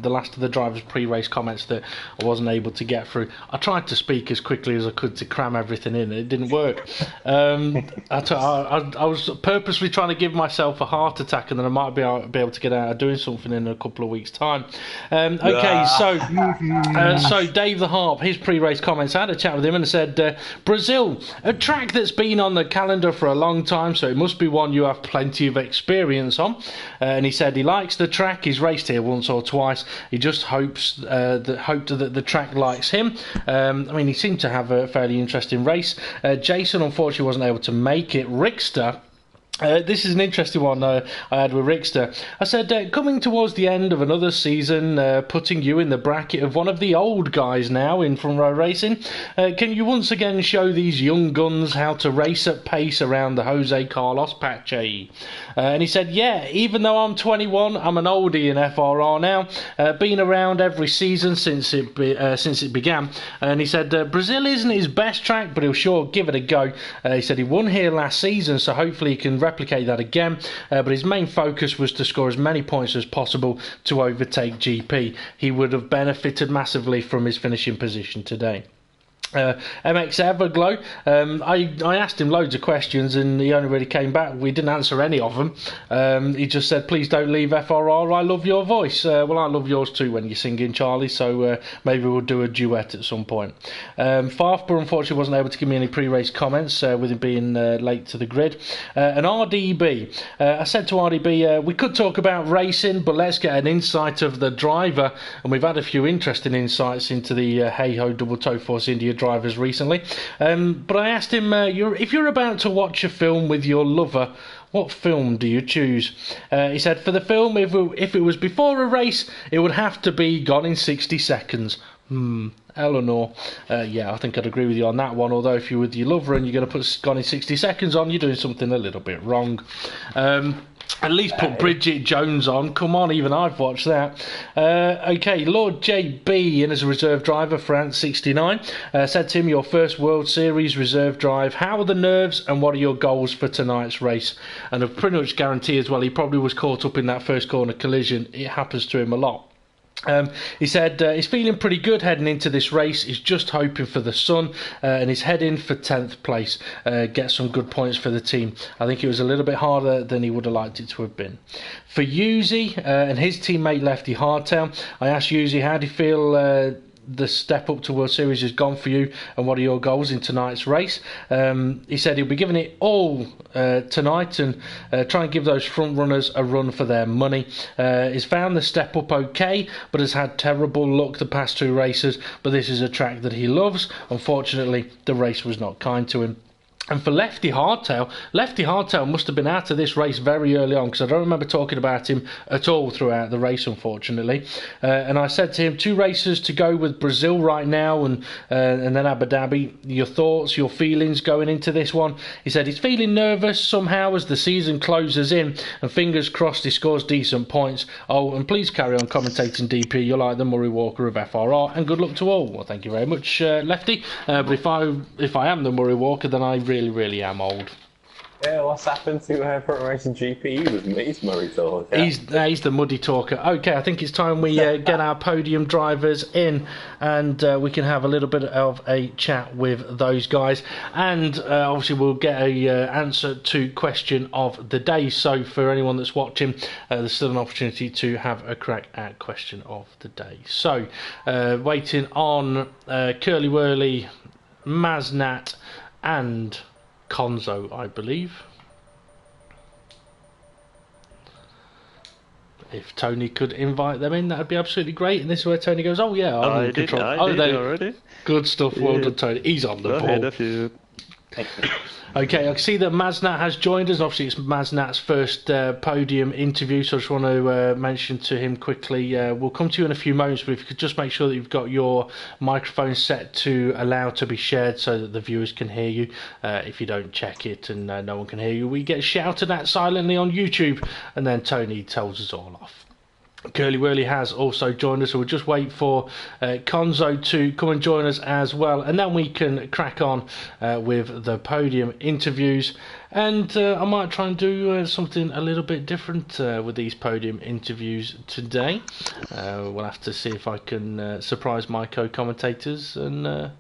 last of the drivers' pre-race comments that I wasn't able to get through. I tried to speak as quickly as I could to cram everything in. It didn't work. I was purposely trying to give myself a heart attack, and then I might be able to get out of doing something in a couple of weeks' time. So Dave the Harp, his pre-race comments, I had a chat with him and I said, Brazil, a track that's been on the calendar for a long time, so it must be one you have plenty of experience on. And he said he likes the track. He's raced here once or twice. He just hoped that the track likes him. I mean, he seemed to have a fairly interesting race. Jason unfortunately wasn't able to make it. Rickster. This is an interesting one I had with Rickster. I said, coming towards the end of another season, putting you in the bracket of one of the old guys now in front row racing, can you once again show these young guns how to race at pace around the Jose Carlos Pache? And he said, yeah, even though I'm 21, I'm an oldie in FRR now, been around every season since it began. And he said, Brazil isn't his best track, but he'll sure give it a go. He said he won here last season, so hopefully he can replicate that again, but his main focus was to score as many points as possible to overtake GP. He would have benefited massively from his finishing position today. MX Everglow, I asked him loads of questions and he only really came back. We didn't answer any of them. He just said, please don't leave FRR, I love your voice. Well, I love yours too when you're singing, Charlie, so maybe we'll do a duet at some point. Farfborough unfortunately wasn't able to give me any pre-race comments with him being late to the grid. And RDB, I said to RDB, we could talk about racing, but let's get an insight of the driver, and we've had a few interesting insights into the Hey-Ho Double Toe Force India drivers recently, but I asked him, if you're about to watch a film with your lover, what film do you choose? He said, for the film, if it was before a race, it would have to be Gone in 60 Seconds. Eleanor, yeah, I think I'd agree with you on that one, although if you're with your lover and you're going to put Gone in 60 Seconds on, you're doing something a little bit wrong. At least put Bridget Jones on. Come on, even I've watched that. Okay, Lord JB in as a reserve driver for Ant 69. Said to him, your first World Series reserve drive. How are the nerves and what are your goals for tonight's race? And I pretty much guarantee as well, he probably was caught up in that first corner collision. It happens to him a lot. He said he's feeling pretty good heading into this race. He's just hoping for the sun and he's heading for 10th place. Get some good points for the team. I think it was a little bit harder than he would have liked it to have been. For Yuzi and his teammate Lefty Hardtail, I asked Yuzi, how do you feel the step up to World Series has gone for you and what are your goals in tonight's race? He said he'll be giving it all tonight and try and give those front runners a run for their money. He's found the step up okay, but has had terrible luck the past two races, but this is a track that he loves. Unfortunately, the race was not kind to him. And for Lefty Hardtail must have been out of this race very early on, because I don't remember talking about him at all throughout the race, unfortunately. And I said to him, 2 races to go with Brazil right now and then Abu Dhabi. Your thoughts, your feelings going into this one? He said he's feeling nervous somehow as the season closes in, and fingers crossed he scores decent points. Oh, and please carry on commentating, DP. You're like the Murray Walker of FRR, and good luck to all. Well, thank you very much, Lefty. But if I am the Murray Walker, then I really am old. Yeah, what's happened to Front Racing GP with me? He's Murray Talker. He's the muddy talker. Okay, I think it's time we get our podium drivers in and we can have a little bit of a chat with those guys. And obviously we'll get a answer to question of the day. So for anyone that's watching, there's still an opportunity to have a crack at question of the day. So waiting on Curly Whirly, Maznat and Konzo, I believe. If Tony could invite them in, that would be absolutely great. And this is where Tony goes, oh yeah, I'm in control. I did already. Good stuff, well done, Tony. He's on the ball. Ahead of you. Thank you. Okay, I can see that Maznat has joined us. Obviously, it's Maznat's first podium interview, so I just want to mention to him quickly. We'll come to you in a few moments, but if you could just make sure that you've got your microphone set to allow to be shared so that the viewers can hear you. If you don't check it and no one can hear you, we get shouted at silently on YouTube, and then Tony tells us all off. Curly Whirly has also joined us, so we'll just wait for Konzo to come and join us as well, and then we can crack on with the podium interviews. And I might try and do something a little bit different with these podium interviews today. We'll have to see if I can surprise my co-commentators and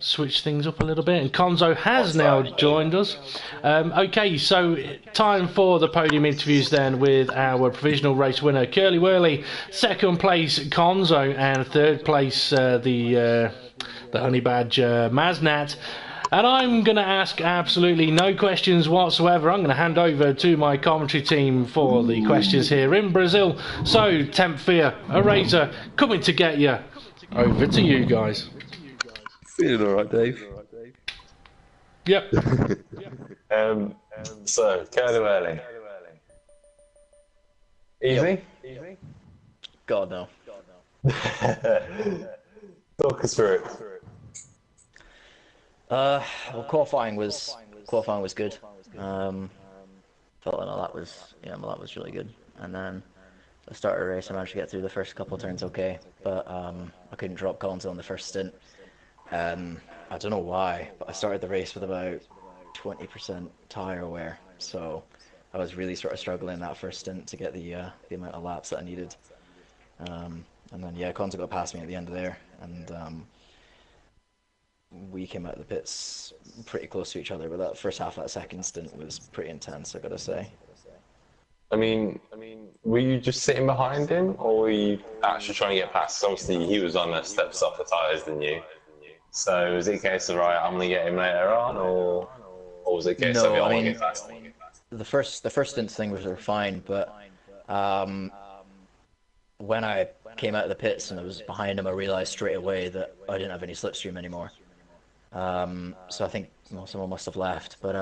switch things up a little bit, and Konzo has now joined us. Okay, so time for the podium interviews then with our provisional race winner Curly Whirly, second place Konzo, and third place the Honey Badger Maznat. And I'm going to ask absolutely no questions whatsoever. I'm going to hand over to my commentary team for the questions here in Brazil. So, TempFear, ARAZOR, coming to get you. Over to you guys. Feeling alright, Dave? Yep. So, Curly Whirly. Easy? God, no. Talk us through it. Well, qualifying was good. Felt like that was really good. And then the start of the race, I managed to get through the first couple of turns okay, but I couldn't drop Konzo on the first stint. I don't know why, but I started the race with about 20% tyre wear, so I was really sort of struggling that first stint to get the amount of laps that I needed. And then Konzo got past me at the end of there, and we came out of the pits pretty close to each other, but that first half of that second stint was pretty intense, I gotta say. I mean, were you just sitting behind him, or were you actually trying to get past? Obviously, he was on a step softer tyres than you. So was it a case of, right, I'm going to get him later on, or was it a case of, I want to get past him? The first stint things were fine, but when I came out of the pits and I was behind him, I realised straight away that I didn't have any slipstream anymore. So I think someone must have left, but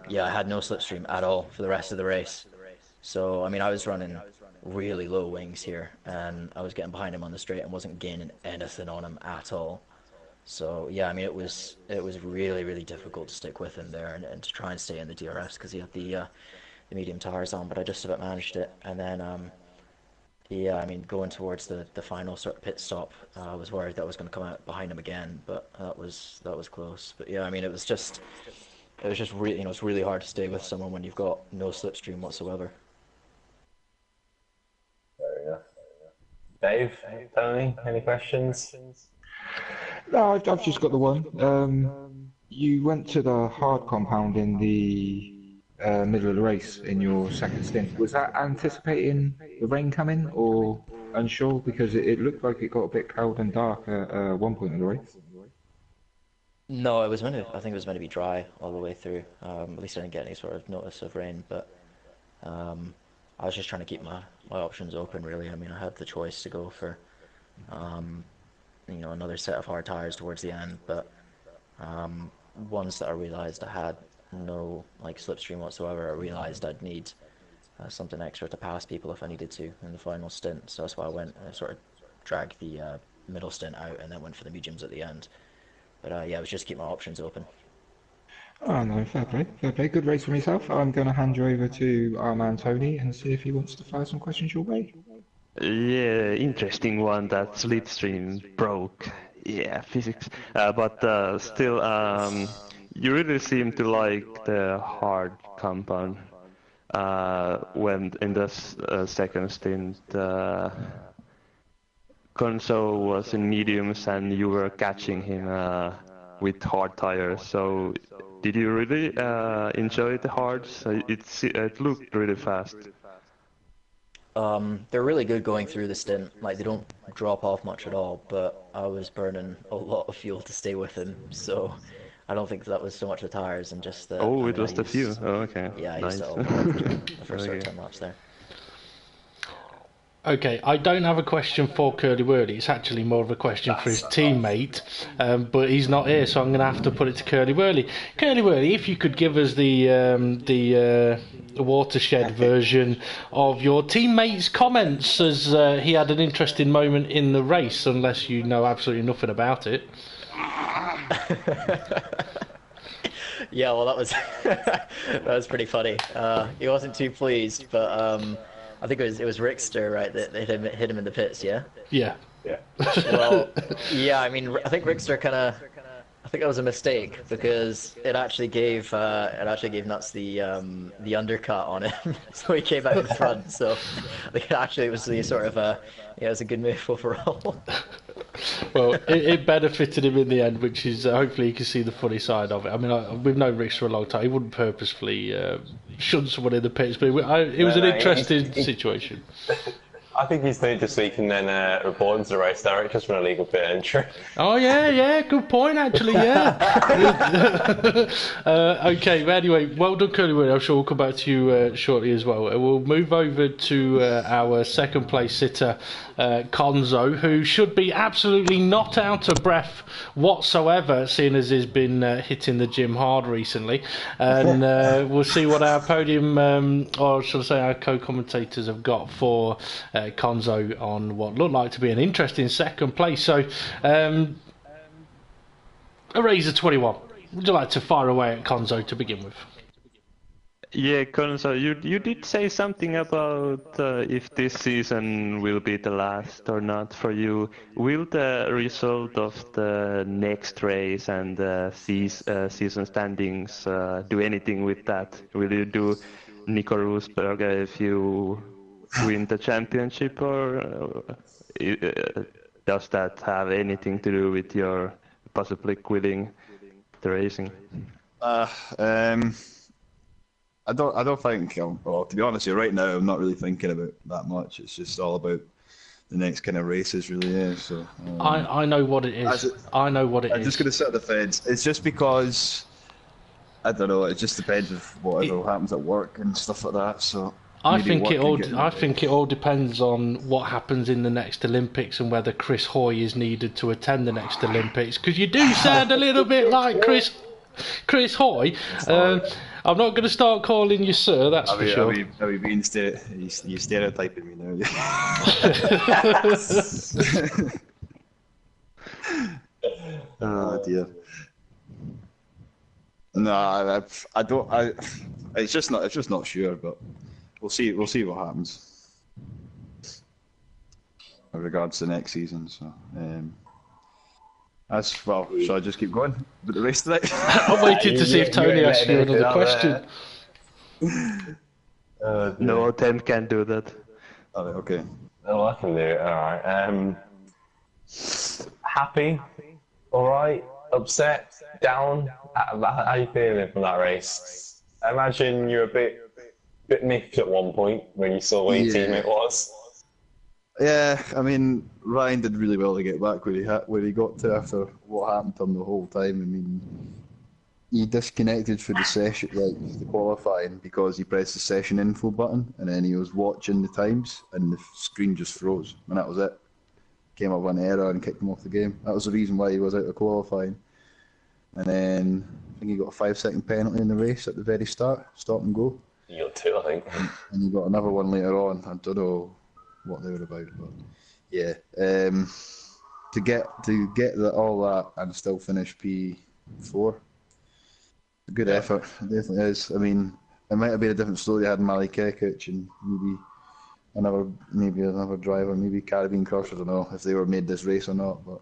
yeah, I had no slipstream at all for the rest of the race. So, I mean, I was running really low wings here, and I was getting behind him on the straight and wasn't gaining anything on him at all. So yeah, I mean, it was really, really difficult to stick with him there and to try and stay in the DRS because he had the medium tires on, but I just about managed it. And then yeah, I mean, going towards the final sort of pit stop, I was worried that I was going to come out behind him again, but that was close. But yeah, I mean, it was just really, it's really hard to stay with someone when you've got no slipstream whatsoever. There we go. Dave, Tony, any questions? No, I've just got the one. You went to the hard compound in the middle of the race in your second stint. Was that anticipating the rain coming, or unsure? Because it looked like it got a bit cold and dark at one point in the race. No, I think it was meant to be dry all the way through. At least I didn't get any sort of notice of rain, but I was just trying to keep my options open, really. I mean, I had the choice to go for another set of hard tires towards the end, but once that I realized I had no slipstream whatsoever, I realized I'd need something extra to pass people if I needed to in the final stint. So that's why I went and sort of dragged the middle stint out and then went for the mediums at the end. But yeah, it was just to keep my options open. Oh no, fair play. Good race from yourself. I'm going to hand you over to our man Tony and see if he wants to fire some questions your way. Yeah, interesting one. That slipstream broke. Yeah, physics. But still, you really seem to like the hard compound. When in the second stint, Konzo was in mediums and you were catching him with hard tires. So, did you really enjoy the hards? It looked really fast. They're really good going through the stint. They don't drop off much at all, but I was burning a lot of fuel to stay with him, so I don't think that was so much the tires and just the... Oh, it was the fuel. Oh, okay. Yeah, I nice. used it all the first 10 laps there. Okay, I don't have a question for Curly Wurly. It's actually more of a question for his teammate, but he's not here, so I'm going to have to put it to Curly Wurly. Curly Wurly, if you could give us the watershed version of your teammate's comments, as he had an interesting moment in the race, unless you know absolutely nothing about it. Yeah, well, that was that was pretty funny. He wasn't too pleased, but I think it was Rickster, right, that hit him in the pits, yeah? Yeah. Yeah. Well, yeah, I mean, I think Rickster I think that was a mistake because it actually gave Nuts the undercut on him, so he came out in front. So I think actually it was the sort of it was a good move overall. Well, it benefited him in the end, which is hopefully you can see the funny side of it. I mean, we've known Rich for a long time. He wouldn't purposefully shun someone in the pits, but it was an interesting situation. I think he's done it this week and then report into the race directors for an illegal pit entry. Oh, yeah, good point, actually, yeah. Okay, but anyway, well done, Curly Wurly. I'm sure we'll come back to you shortly as well. We'll move over to our second place sitter, Konzo, who should be absolutely not out of breath whatsoever, seeing as he's been hitting the gym hard recently. And we'll see what our podium, or should I say our co-commentators have got for Konzo on what looked like to be an interesting second place. So, ARAZOR21, would you like to fire away at Konzo to begin with? Yeah, Konzo, you did say something about if this season will be the last or not for you. Will the result of the next race and the season standings do anything with that? Will you do Nico Rosberg if you win the championship, or does that have anything to do with your possibly quitting the racing? I don't think. Well, to be honest, right now I'm not really thinking about that much. It's just all about the next kind of races, really. Yeah. So I know what it is. I know what it is. I'm just going to sit on the fence. It's just because I don't know. It just depends of whatever happens at work and stuff like that. So. I think it all depends on what happens in the next Olympics and whether Chris Hoy is needed to attend the next Olympics. Because you do sound a little bit like Chris Hoy. I'm not going to start calling you sir. That's for sure. Are we being you stereotyping me now? Oh dear. No, I don't. It's just not sure, but. We'll see what happens with regards to next season. So, as well, shall I just keep going with the rest of it? I'm waiting to see if Tony asks you another question. No, Temp can't do that. Oh, okay. No, I can do it. All right. Happy? All right. Upset? Down? How are you feeling from that race? I imagine you're a bit miffed at one point when you saw where your teammate was. Yeah, I mean, Ryan did really well to get back where he got to after what happened to him the whole time. I mean, he disconnected for the session, like the qualifying, because he pressed the session info button and then he was watching the times and the screen just froze and that was it. Came up with an error and kicked him off the game. That was the reason why he was out of qualifying. And then I think he got a 5-second penalty in the race at the very start, stop and go. You got two, I think. And he got another one later on. I don't know what they were about, but yeah. To get all that and still finish P4, a good effort. It definitely is. I mean, it might have been a different story had Mali Kekic and maybe another driver, maybe Caribbean Crush. I don't know if they were made this race or not, but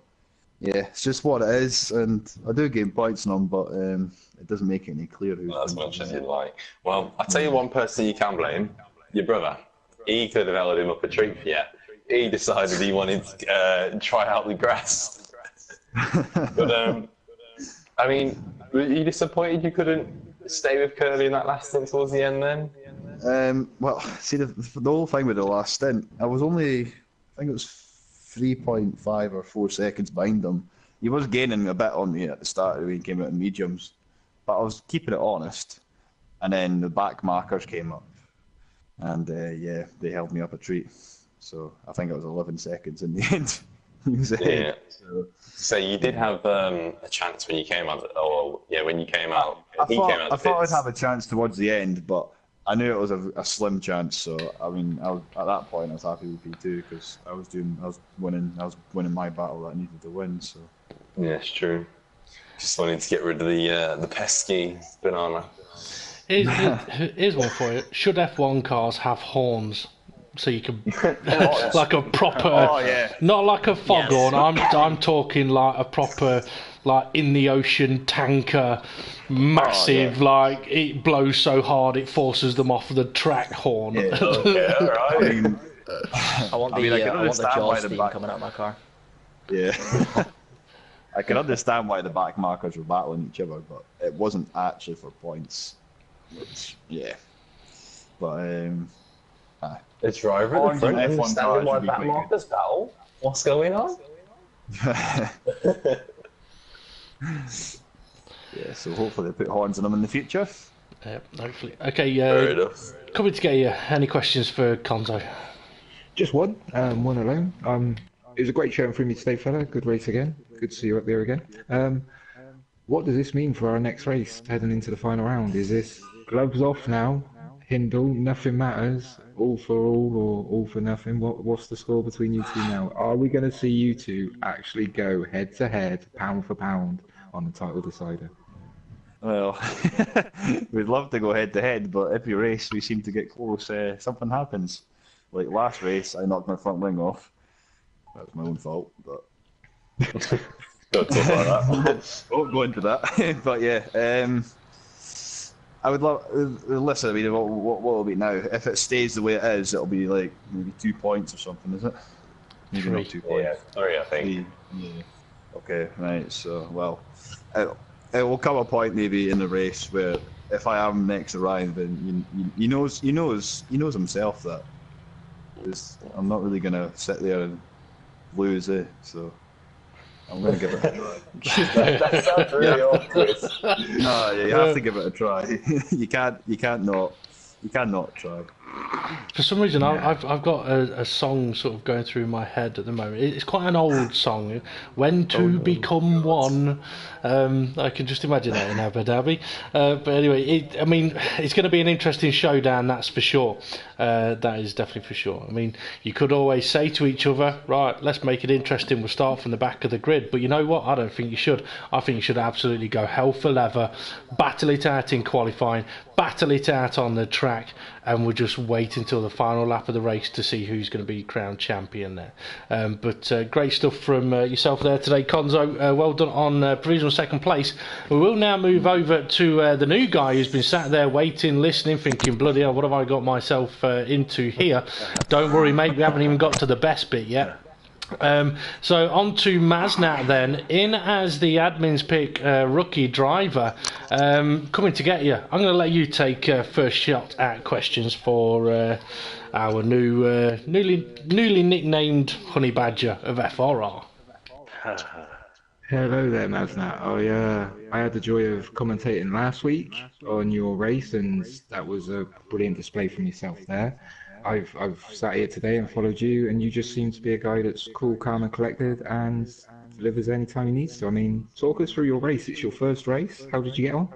yeah, it's just what it is. And I do gain points on them, but it doesn't make it any clearer. Not as much as you'd like. Well, I'll tell you one person you can blame, your brother. He could have held him up a treat for you. He decided he wanted to try out the grass. But, I mean, were you disappointed you couldn't stay with Curly in that last stint towards the end then? Well, see, the whole thing with the last stint, I was only, I think it was 3.5 or 4 seconds behind him. He was gaining a bit on me at the start when he came out in mediums, but I was keeping it honest. And then the back markers came up, and yeah, they held me up a treat. So I think it was 11 seconds in the end. He was ahead. So you did have a chance when you came out. When you came out. I thought I'd have a chance towards the end, but I knew it was a slim chance. So I mean, at that point, I was happy with P2 because I was winning my battle that I needed to win. So yeah, it's true. Just wanted to get rid of the pesky banana. Here's one for you. Should F1 cars have horns? So you can, like a proper, not like a foghorn. I'm talking like a proper, like in the ocean tanker, massive. Like it blows so hard it forces them off the track horn. Yeah, okay, all right. I want the jaws theme coming out of my car. Yeah. I can understand why the back markers were battling each other, but it wasn't actually for points. But the driver at the front understanding why back markers battle. What's going on? yeah, so hopefully they put horns on them in the future. Hopefully. Okay, coming to get you. Any questions for Konzo? Just one alone. It was a great showing for me today, fella. Good race again. Good to see you up there again. What does this mean for our next race heading into the final round? Is this gloves off now? Hindle, nothing matters, all for all or all for nothing? What's the score between you two now? Are we going to see you two actually go head to head, pound for pound, on the title decider? Well, we'd love to go head to head, but every race we seem to get close. Something happens. Like last race, I knocked my front wing off. That was my own fault, but don't talk about that. Won't go into that. But yeah, I would love. Listen, I mean, what will it be now? If it stays the way it is, it'll be like maybe 2 points or something, is it? Maybe not 2 points. Yeah, 3, I think. Yeah. Okay, right. So, well, it will come a point maybe in the race where if I am next to Ryan, then he knows himself that I'm not really gonna sit there and lose it. So I'm gonna give it a try. That sounds really awkward. No, yeah, you have to give it a try. you can't not try. For some reason, I've got a song sort of going through my head at the moment. It's quite an old song. When to become one. I can just imagine that in Abu Dhabi. But anyway, it's going to be an interesting showdown, that's for sure. That is definitely for sure. I mean, you could always say to each other, right, let's make it interesting. We'll start from the back of the grid. But you know what? I don't think you should. I think you should absolutely go hell for leather, battle it out in qualifying, battle it out on the track, and we'll just wait until the final lap of the race to see who's going to be crowned champion there. But great stuff from yourself there today, Konzo. Well done on provisional second place. We will now move over to the new guy who's been sat there waiting, listening, thinking, bloody hell, what have I got myself into here? Don't worry, mate, we haven't even got to the best bit yet. So on to Maznat then, in as the admin's pick rookie driver. Coming to get you, I'm going to let you take first shot at questions for our newly nicknamed Honey Badger of FRR. Hello there, Maznat. I had the joy of commentating last week on your race, and that was a brilliant display from yourself there. I've sat here today and followed you, and you just seem to be a guy that's cool, calm, and collected, and delivers anytime he needs to. I mean, talk us through your race. It's your first race. How did you get on?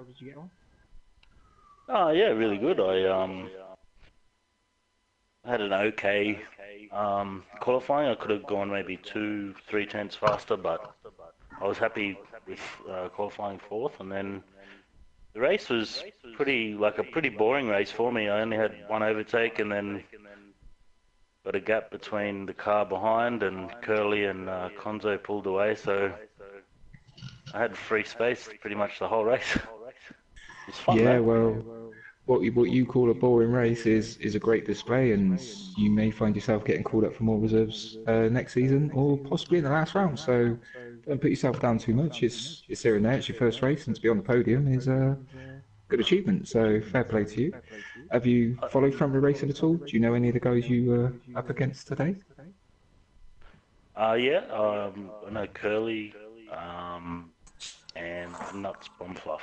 Oh yeah, really good. I had an okay qualifying. I could have gone maybe 2-3 tenths faster, but I was happy with qualifying fourth, and then the race was a pretty boring race for me. I only had one overtake, and then got a gap between the car behind, and Curly and Konzo pulled away, so I had free space pretty much the whole race. It was fun, yeah, though. well, what you call a boring race is a great display, and you may find yourself getting called up for more reserves next season, or possibly in the last round. So don't put yourself down too much. It's here and there. It's your first race, and to be on the podium is a good achievement. So fair play to you. Have you followed Friendly Racing at all? Do you know any of the guys you were up against today? Yeah, I know Curly and Nuts Bombfluff.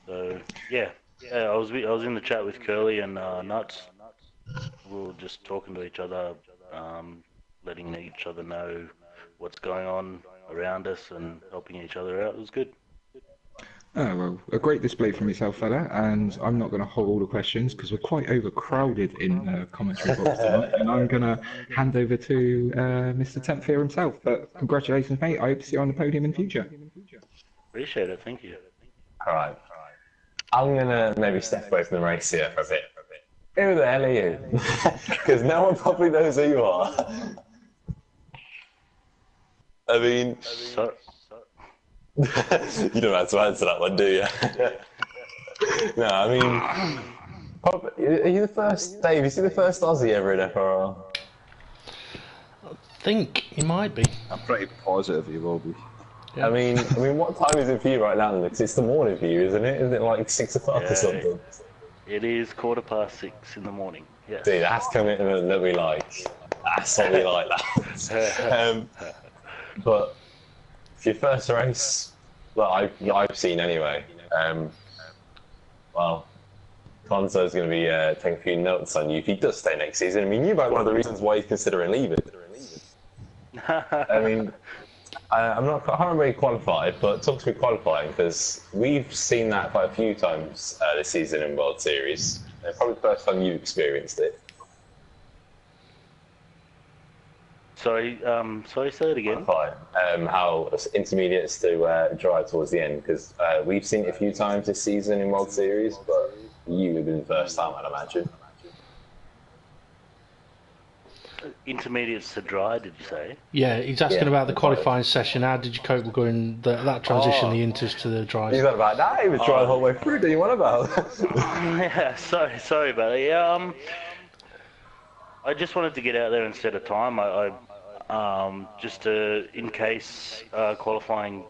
So yeah, I was in the chat with Curly and Nuts. we were just talking to each other, letting each other know what's going on around us and helping each other out. It was good. Oh, well, a great display from yourself, fella, and I'm not going to hold all the questions because we're quite overcrowded in the commentary box tonight, and I'm going to hand over to Mr. TempFear himself. But congratulations, mate. I hope to see you on the podium in future. Appreciate it. Thank you. All right. I'm going to maybe step away from the race here for a bit. Who the hell are you? Because no one probably knows who you are. I mean... you don't have to answer that one, do you? No, I mean... Are you the first... Dave, is he the first Aussie ever in FRR? I think he might be. I'm pretty positive he will be. Yeah. I mean, what time is it for you right now, Alex? It's the morning for you, isn't it? Isn't it like 6 o'clock or something? It is 6:15 in the morning. Yeah. See, that's commitment that we like. That's what we like. That. But for your first race, well, I've seen anyway. Well, Conzo's going to be taking a few notes on you if he does stay next season. I mean, you might one of the reasons why he's considering leaving. I mean, I can't remember he qualified, but talk to me qualifying, because we've seen that quite a few times this season in World Series. Probably the first time you experienced it. Sorry, say it again. How intermediates to drive towards the end, because we've seen it a few times this season in World Series, but you have been the first time, I'd imagine. Intermediates to dry, did you say? Yeah, he's asking about the qualifying session. How did you cope with going that transition, the inters to the dries? He's not about that. He was dry the whole way through. Do you want about? Yeah, sorry about it. Yeah, I just wanted to get out there and set a time. I just in case qualifying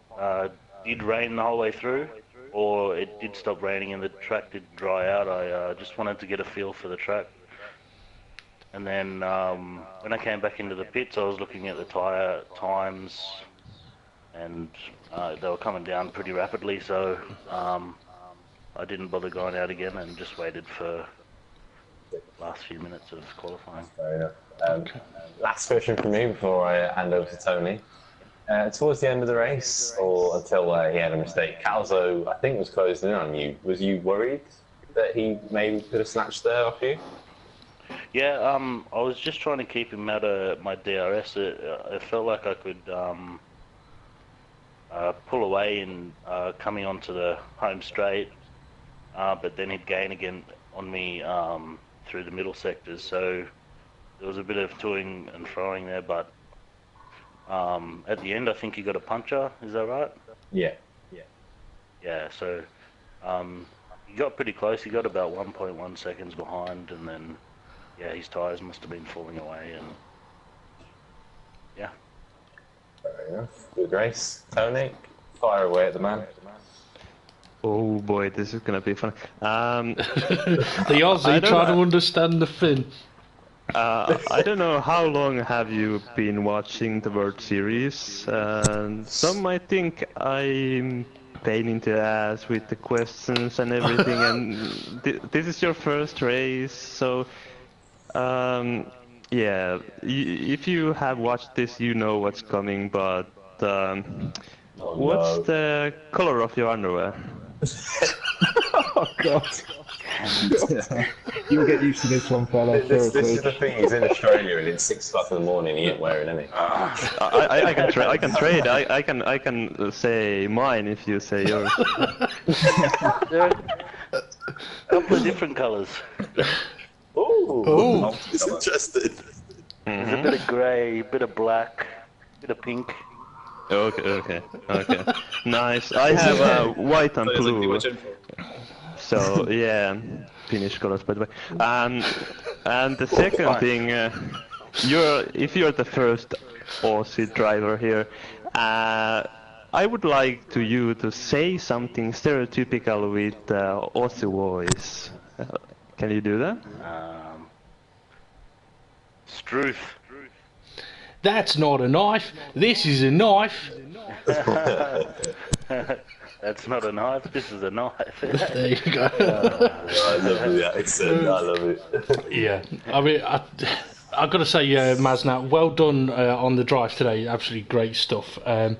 did rain the whole way through, or it did stop raining and the track did dry out. I just wanted to get a feel for the track. And then when I came back into the pits, I was looking at the tyre times, and they were coming down pretty rapidly, so I didn't bother going out again and just waited for the last few minutes of qualifying. Fair enough. Last question from me before I hand over to Tony. Towards the end of the race, or until he had a mistake, Calzo, I think, was closing in on you. Was you worried that he maybe could have snatched there off you? Yeah, I was just trying to keep him out of my DRS. It felt like I could pull away and coming onto the home straight, but then he'd gain again on me through the middle sectors. So there was a bit of toing and froing there, but at the end I think he got a puncher. Is that right? Yeah. Yeah. So he got pretty close. He got about 1.1 seconds behind, and then. Yeah, his tyres must have been falling away, and yeah. Fair enough. Good race. Tony, fire away at the man. Oh boy, this is gonna be fun. The Aussie trying to understand the Finn. I don't know how long have you been watching the World Series. Some might think I'm pain in the ass with the questions and everything, and this is your first race, so. Yeah, if you have watched this, you know what's coming, but what's the color of your underwear? Oh, God. You'll get used to this one, fella. This is the thing, he's in Australia and it's 6 o'clock in the morning, he ain't wearing any. I can trade, I can say mine if you say yours. There are a couple of different colours. Ooh, I'm interested. There's a bit of grey, a bit of black, a bit of pink. Okay. Nice. I have white and blue. So yeah, Finnish colors, by the way. And the second thing, if you're the first Aussie driver here, I would like you to say something stereotypical with Aussie voice. Can you do that? Struth. That's not a knife. This is a knife. That's not a knife. This is a knife. There you go. I love the accent. I love it. Yeah, I mean, I've got to say, Maznat, well done on the drive today. Absolutely great stuff. I'm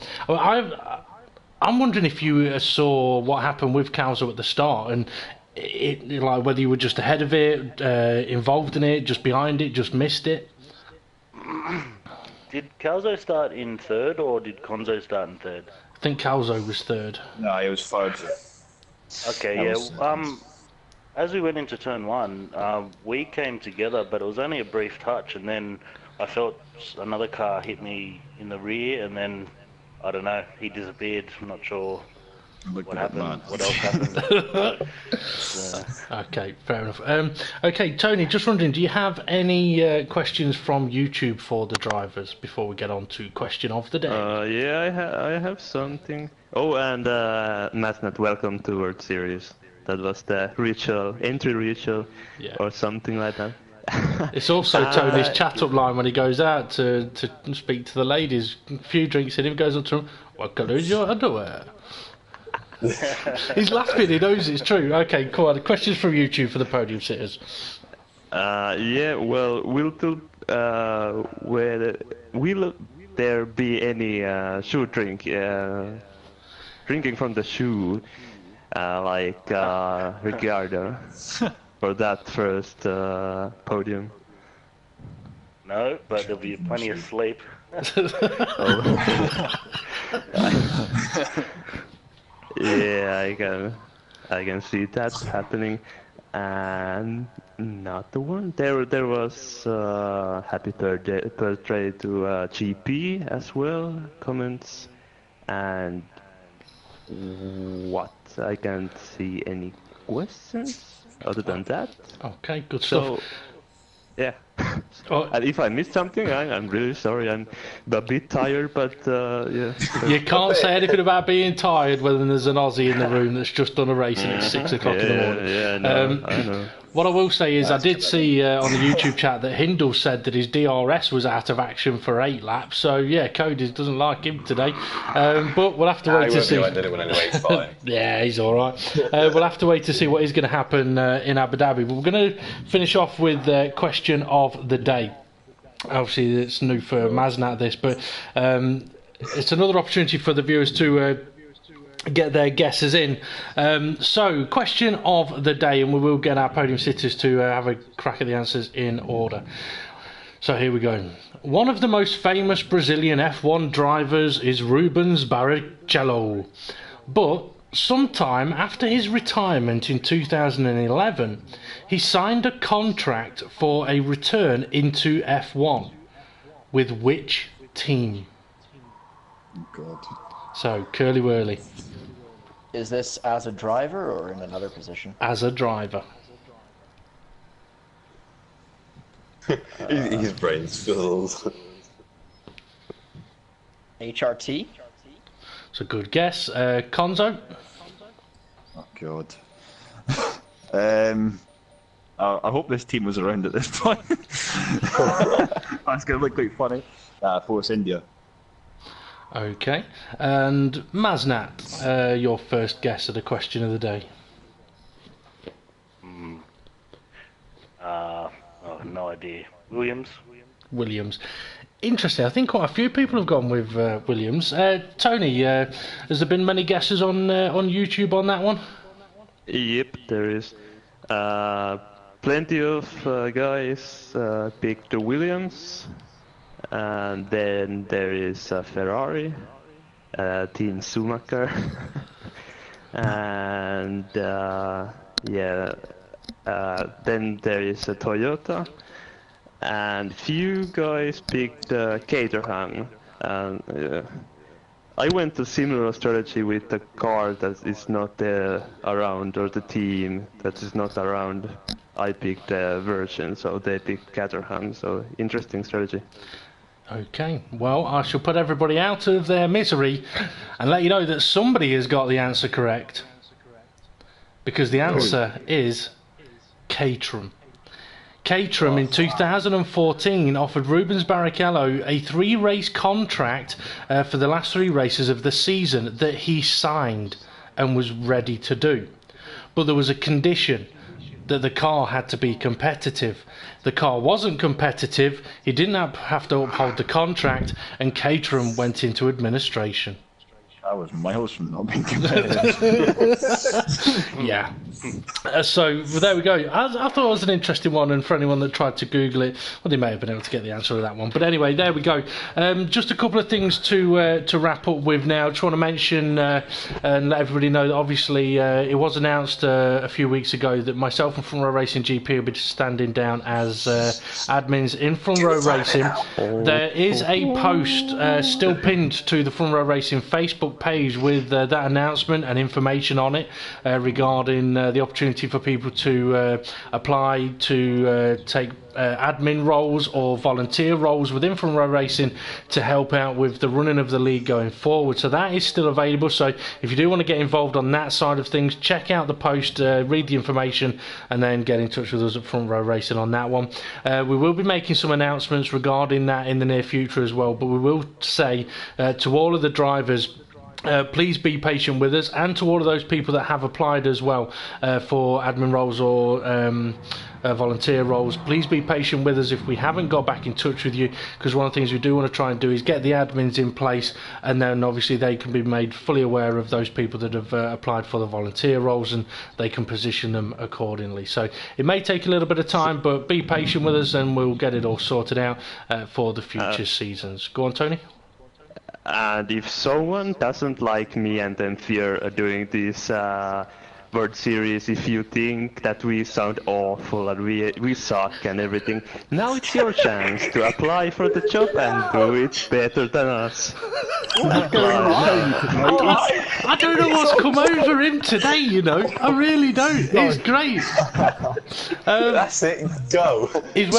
wondering if you saw what happened with Calzo at the start, and like whether you were just ahead of it, involved in it, just behind it, just missed it. Did Calzo start in third, or did Conzo start in third? I think Calzo was third. No, it was third. Okay, yeah. As we went into turn one, we came together, but it was only a brief touch, and then I felt another car hit me in the rear, and then, I don't know, he disappeared. I'm not sure what happened, what else happened. Okay, fair enough. Okay, Tony, just wondering, do you have any questions from YouTube for the drivers before we get on to question of the day? Yeah, I have something. Oh, and Maznat, welcome to World Series. That was the entry ritual, or something like that. It's also Tony's chat-up line when he goes out to speak to the ladies. A few drinks in, he goes up to them, "What colour is your underwear?" He's laughing, he knows it's true. Okay, come on, questions from YouTube for the podium sitters. Yeah, well, will there be any shoe drinking from the shoe, like Ricciardo, for that first podium? No, but there'll be plenty of sleep. Yeah, I can see that happening. And not the one. There was happy birthday to GP as well. Comments, and what? I can't see any questions other than that. Okay, good stuff. So, yeah. And if I missed something, I'm really sorry. I'm a bit tired, but yeah. You can't say anything about being tired when there's an Aussie in the room that's just done a race and it's 6 o'clock in the morning. Yeah, no, I know. What I will say is I did see on the YouTube chat that Hindle said that his DRS was out of action for 8 laps. So, yeah, Cody doesn't like him today. But we'll have to wait to see. I did it when anyway, it's fine. Yeah, he's all right. We'll have to wait to see what is going to happen in Abu Dhabi. But we're going to finish off with the question of the day. Obviously, it's new for Maznat, this, but it's another opportunity for the viewers to get their guesses in. So, question of the day, and we will get our podium sitters to have a crack at the answers in order. So here we go. One of the most famous Brazilian F1 drivers is Rubens Barrichello, but sometime after his retirement in 2011, he signed a contract for a return into F1. With which team? God. So, Curly Whirly. Is this as a driver or in another position? As a driver. His brain's filled. HRT? It's a good guess. Konzo? Oh, God. I hope this team was around at this point. That's going to look quite funny. Force India. Okay. And Maznat, your first guess at the question of the day. No idea. Williams? Williams. Interesting. I think quite a few people have gone with Williams. Tony, has there been many guesses on YouTube on that one? Yep, there is. Plenty of guys picked the Williams, and then there is Ferrari, Team Schumacher, and then there is a Toyota, and few guys picked Caterham. I went a similar strategy with the car that is not around, or the team that is not around. I picked the version, so they picked Caterham, so interesting strategy. Okay, well, I shall put everybody out of their misery and let you know that somebody has got the answer correct. Because the answer is Caterham. Caterham in 2014 offered Rubens Barrichello a 3-race contract for the last 3 races of the season that he signed. and was ready to do. But there was a condition that the car had to be competitive. The car wasn't competitive, he didn't have to uphold the contract, and Caterham went into administration. That was miles from not being competitive. Yeah. So there we go. I thought it was an interesting one, and for anyone that tried to Google it, well, they may have been able to get the answer to that one. But anyway, there we go. Just a couple of things to wrap up with now. Just want to mention and let everybody know that obviously it was announced a few weeks ago that myself and Front Row Racing GP will be standing down as admins in Front Row Racing. There is a post still pinned to the Front Row Racing Facebook page with that announcement and information on it regarding the opportunity for people to apply to take admin roles or volunteer roles within Front Row Racing to help out with the running of the league going forward. So that is still available. So if you do want to get involved on that side of things, check out the post, read the information, and then get in touch with us at Front Row Racing on that one. We will be making some announcements regarding that in the near future as well, but we will say to all of the drivers, please be patient with us, and to all of those people that have applied as well for admin roles or volunteer roles, please be patient with us if we haven't got back in touch with you, because one of the things we do want to try and do is get the admins in place, and then obviously they can be made fully aware of those people that have applied for the volunteer roles, and they can position them accordingly. So it may take a little bit of time, but be patient with us and we'll get it all sorted out for the future seasons. Go on, Tony. And if someone doesn't like me and TempFear doing this World Series, if you think that we sound awful and we suck and everything, now it's your chance to apply for the job and do it better than us. I don't know what's come over him today, you know. I really don't. It's great. That's it. Go. He's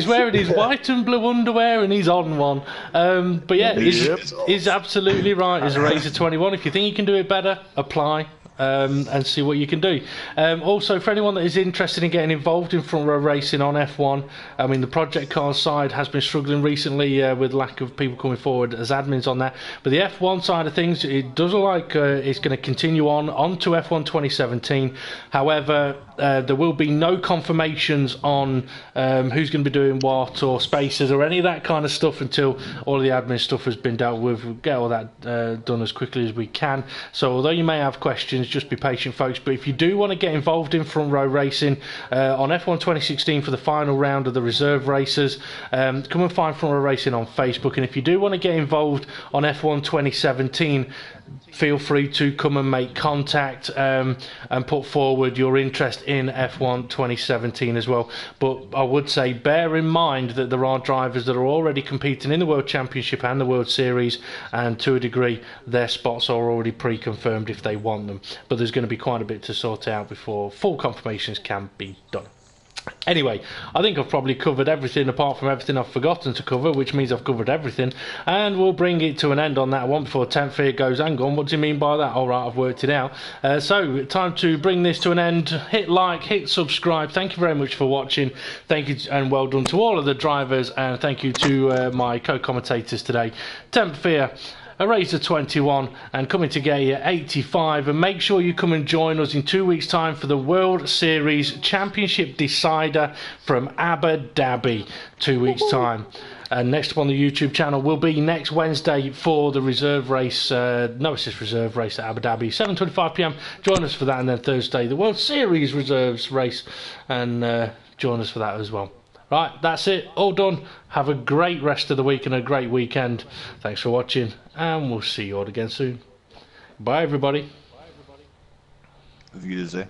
wearing his white and blue underwear, and he's on one. But yeah, he's absolutely right. He's ARAZOR21. If you think you can do it better, apply. And see what you can do. Also, for anyone that is interested in getting involved in Front Row Racing on F1, I mean, the project car side has been struggling recently with lack of people coming forward as admins on that. But the F1 side of things, it does look like it's going to continue on to F1 2017. However, there will be no confirmations on who's going to be doing what or spaces or any of that kind of stuff until all of the admin stuff has been dealt with. We'll get all that done as quickly as we can. So although you may have questions, just be patient, folks. But if you do want to get involved in Front Row Racing on F1 2016 for the final round of the reserve races, come and find Front Row Racing on Facebook. And if you do want to get involved on F1 2017, feel free to come and make contact and put forward your interest in F1 2017 as well. But I would say bear in mind that there are drivers that are already competing in the World Championship and the World Series, and to a degree their spots are already pre-confirmed if they want them. But there's going to be quite a bit to sort out before full confirmations can be done. Anyway, I think I've probably covered everything apart from everything I've forgotten to cover, which means I've covered everything, and we'll bring it to an end on that one before TempFear goes, hang on, what do you mean by that? Alright, I've worked it out. So, time to bring this to an end. Hit like, hit subscribe. Thank you very much for watching. Thank you and well done to all of the drivers, and thank you to my co-commentators today, TempFear, ARAZOR21 and COMING2GETYA85, and make sure you come and join us in 2 weeks time for the World Series Championship Decider from Abu Dhabi. 2 weeks time. And next up on the YouTube channel will be next Wednesday for the reserve race, no assist reserve race at Abu Dhabi, 7:25 PM. Join us for that, and then Thursday the World Series reserves race, and join us for that as well. Right, that's it, all done. Have a great rest of the week and a great weekend. Thanks for watching, and we'll see you all again soon. Bye, everybody. Auf Wiedersehen.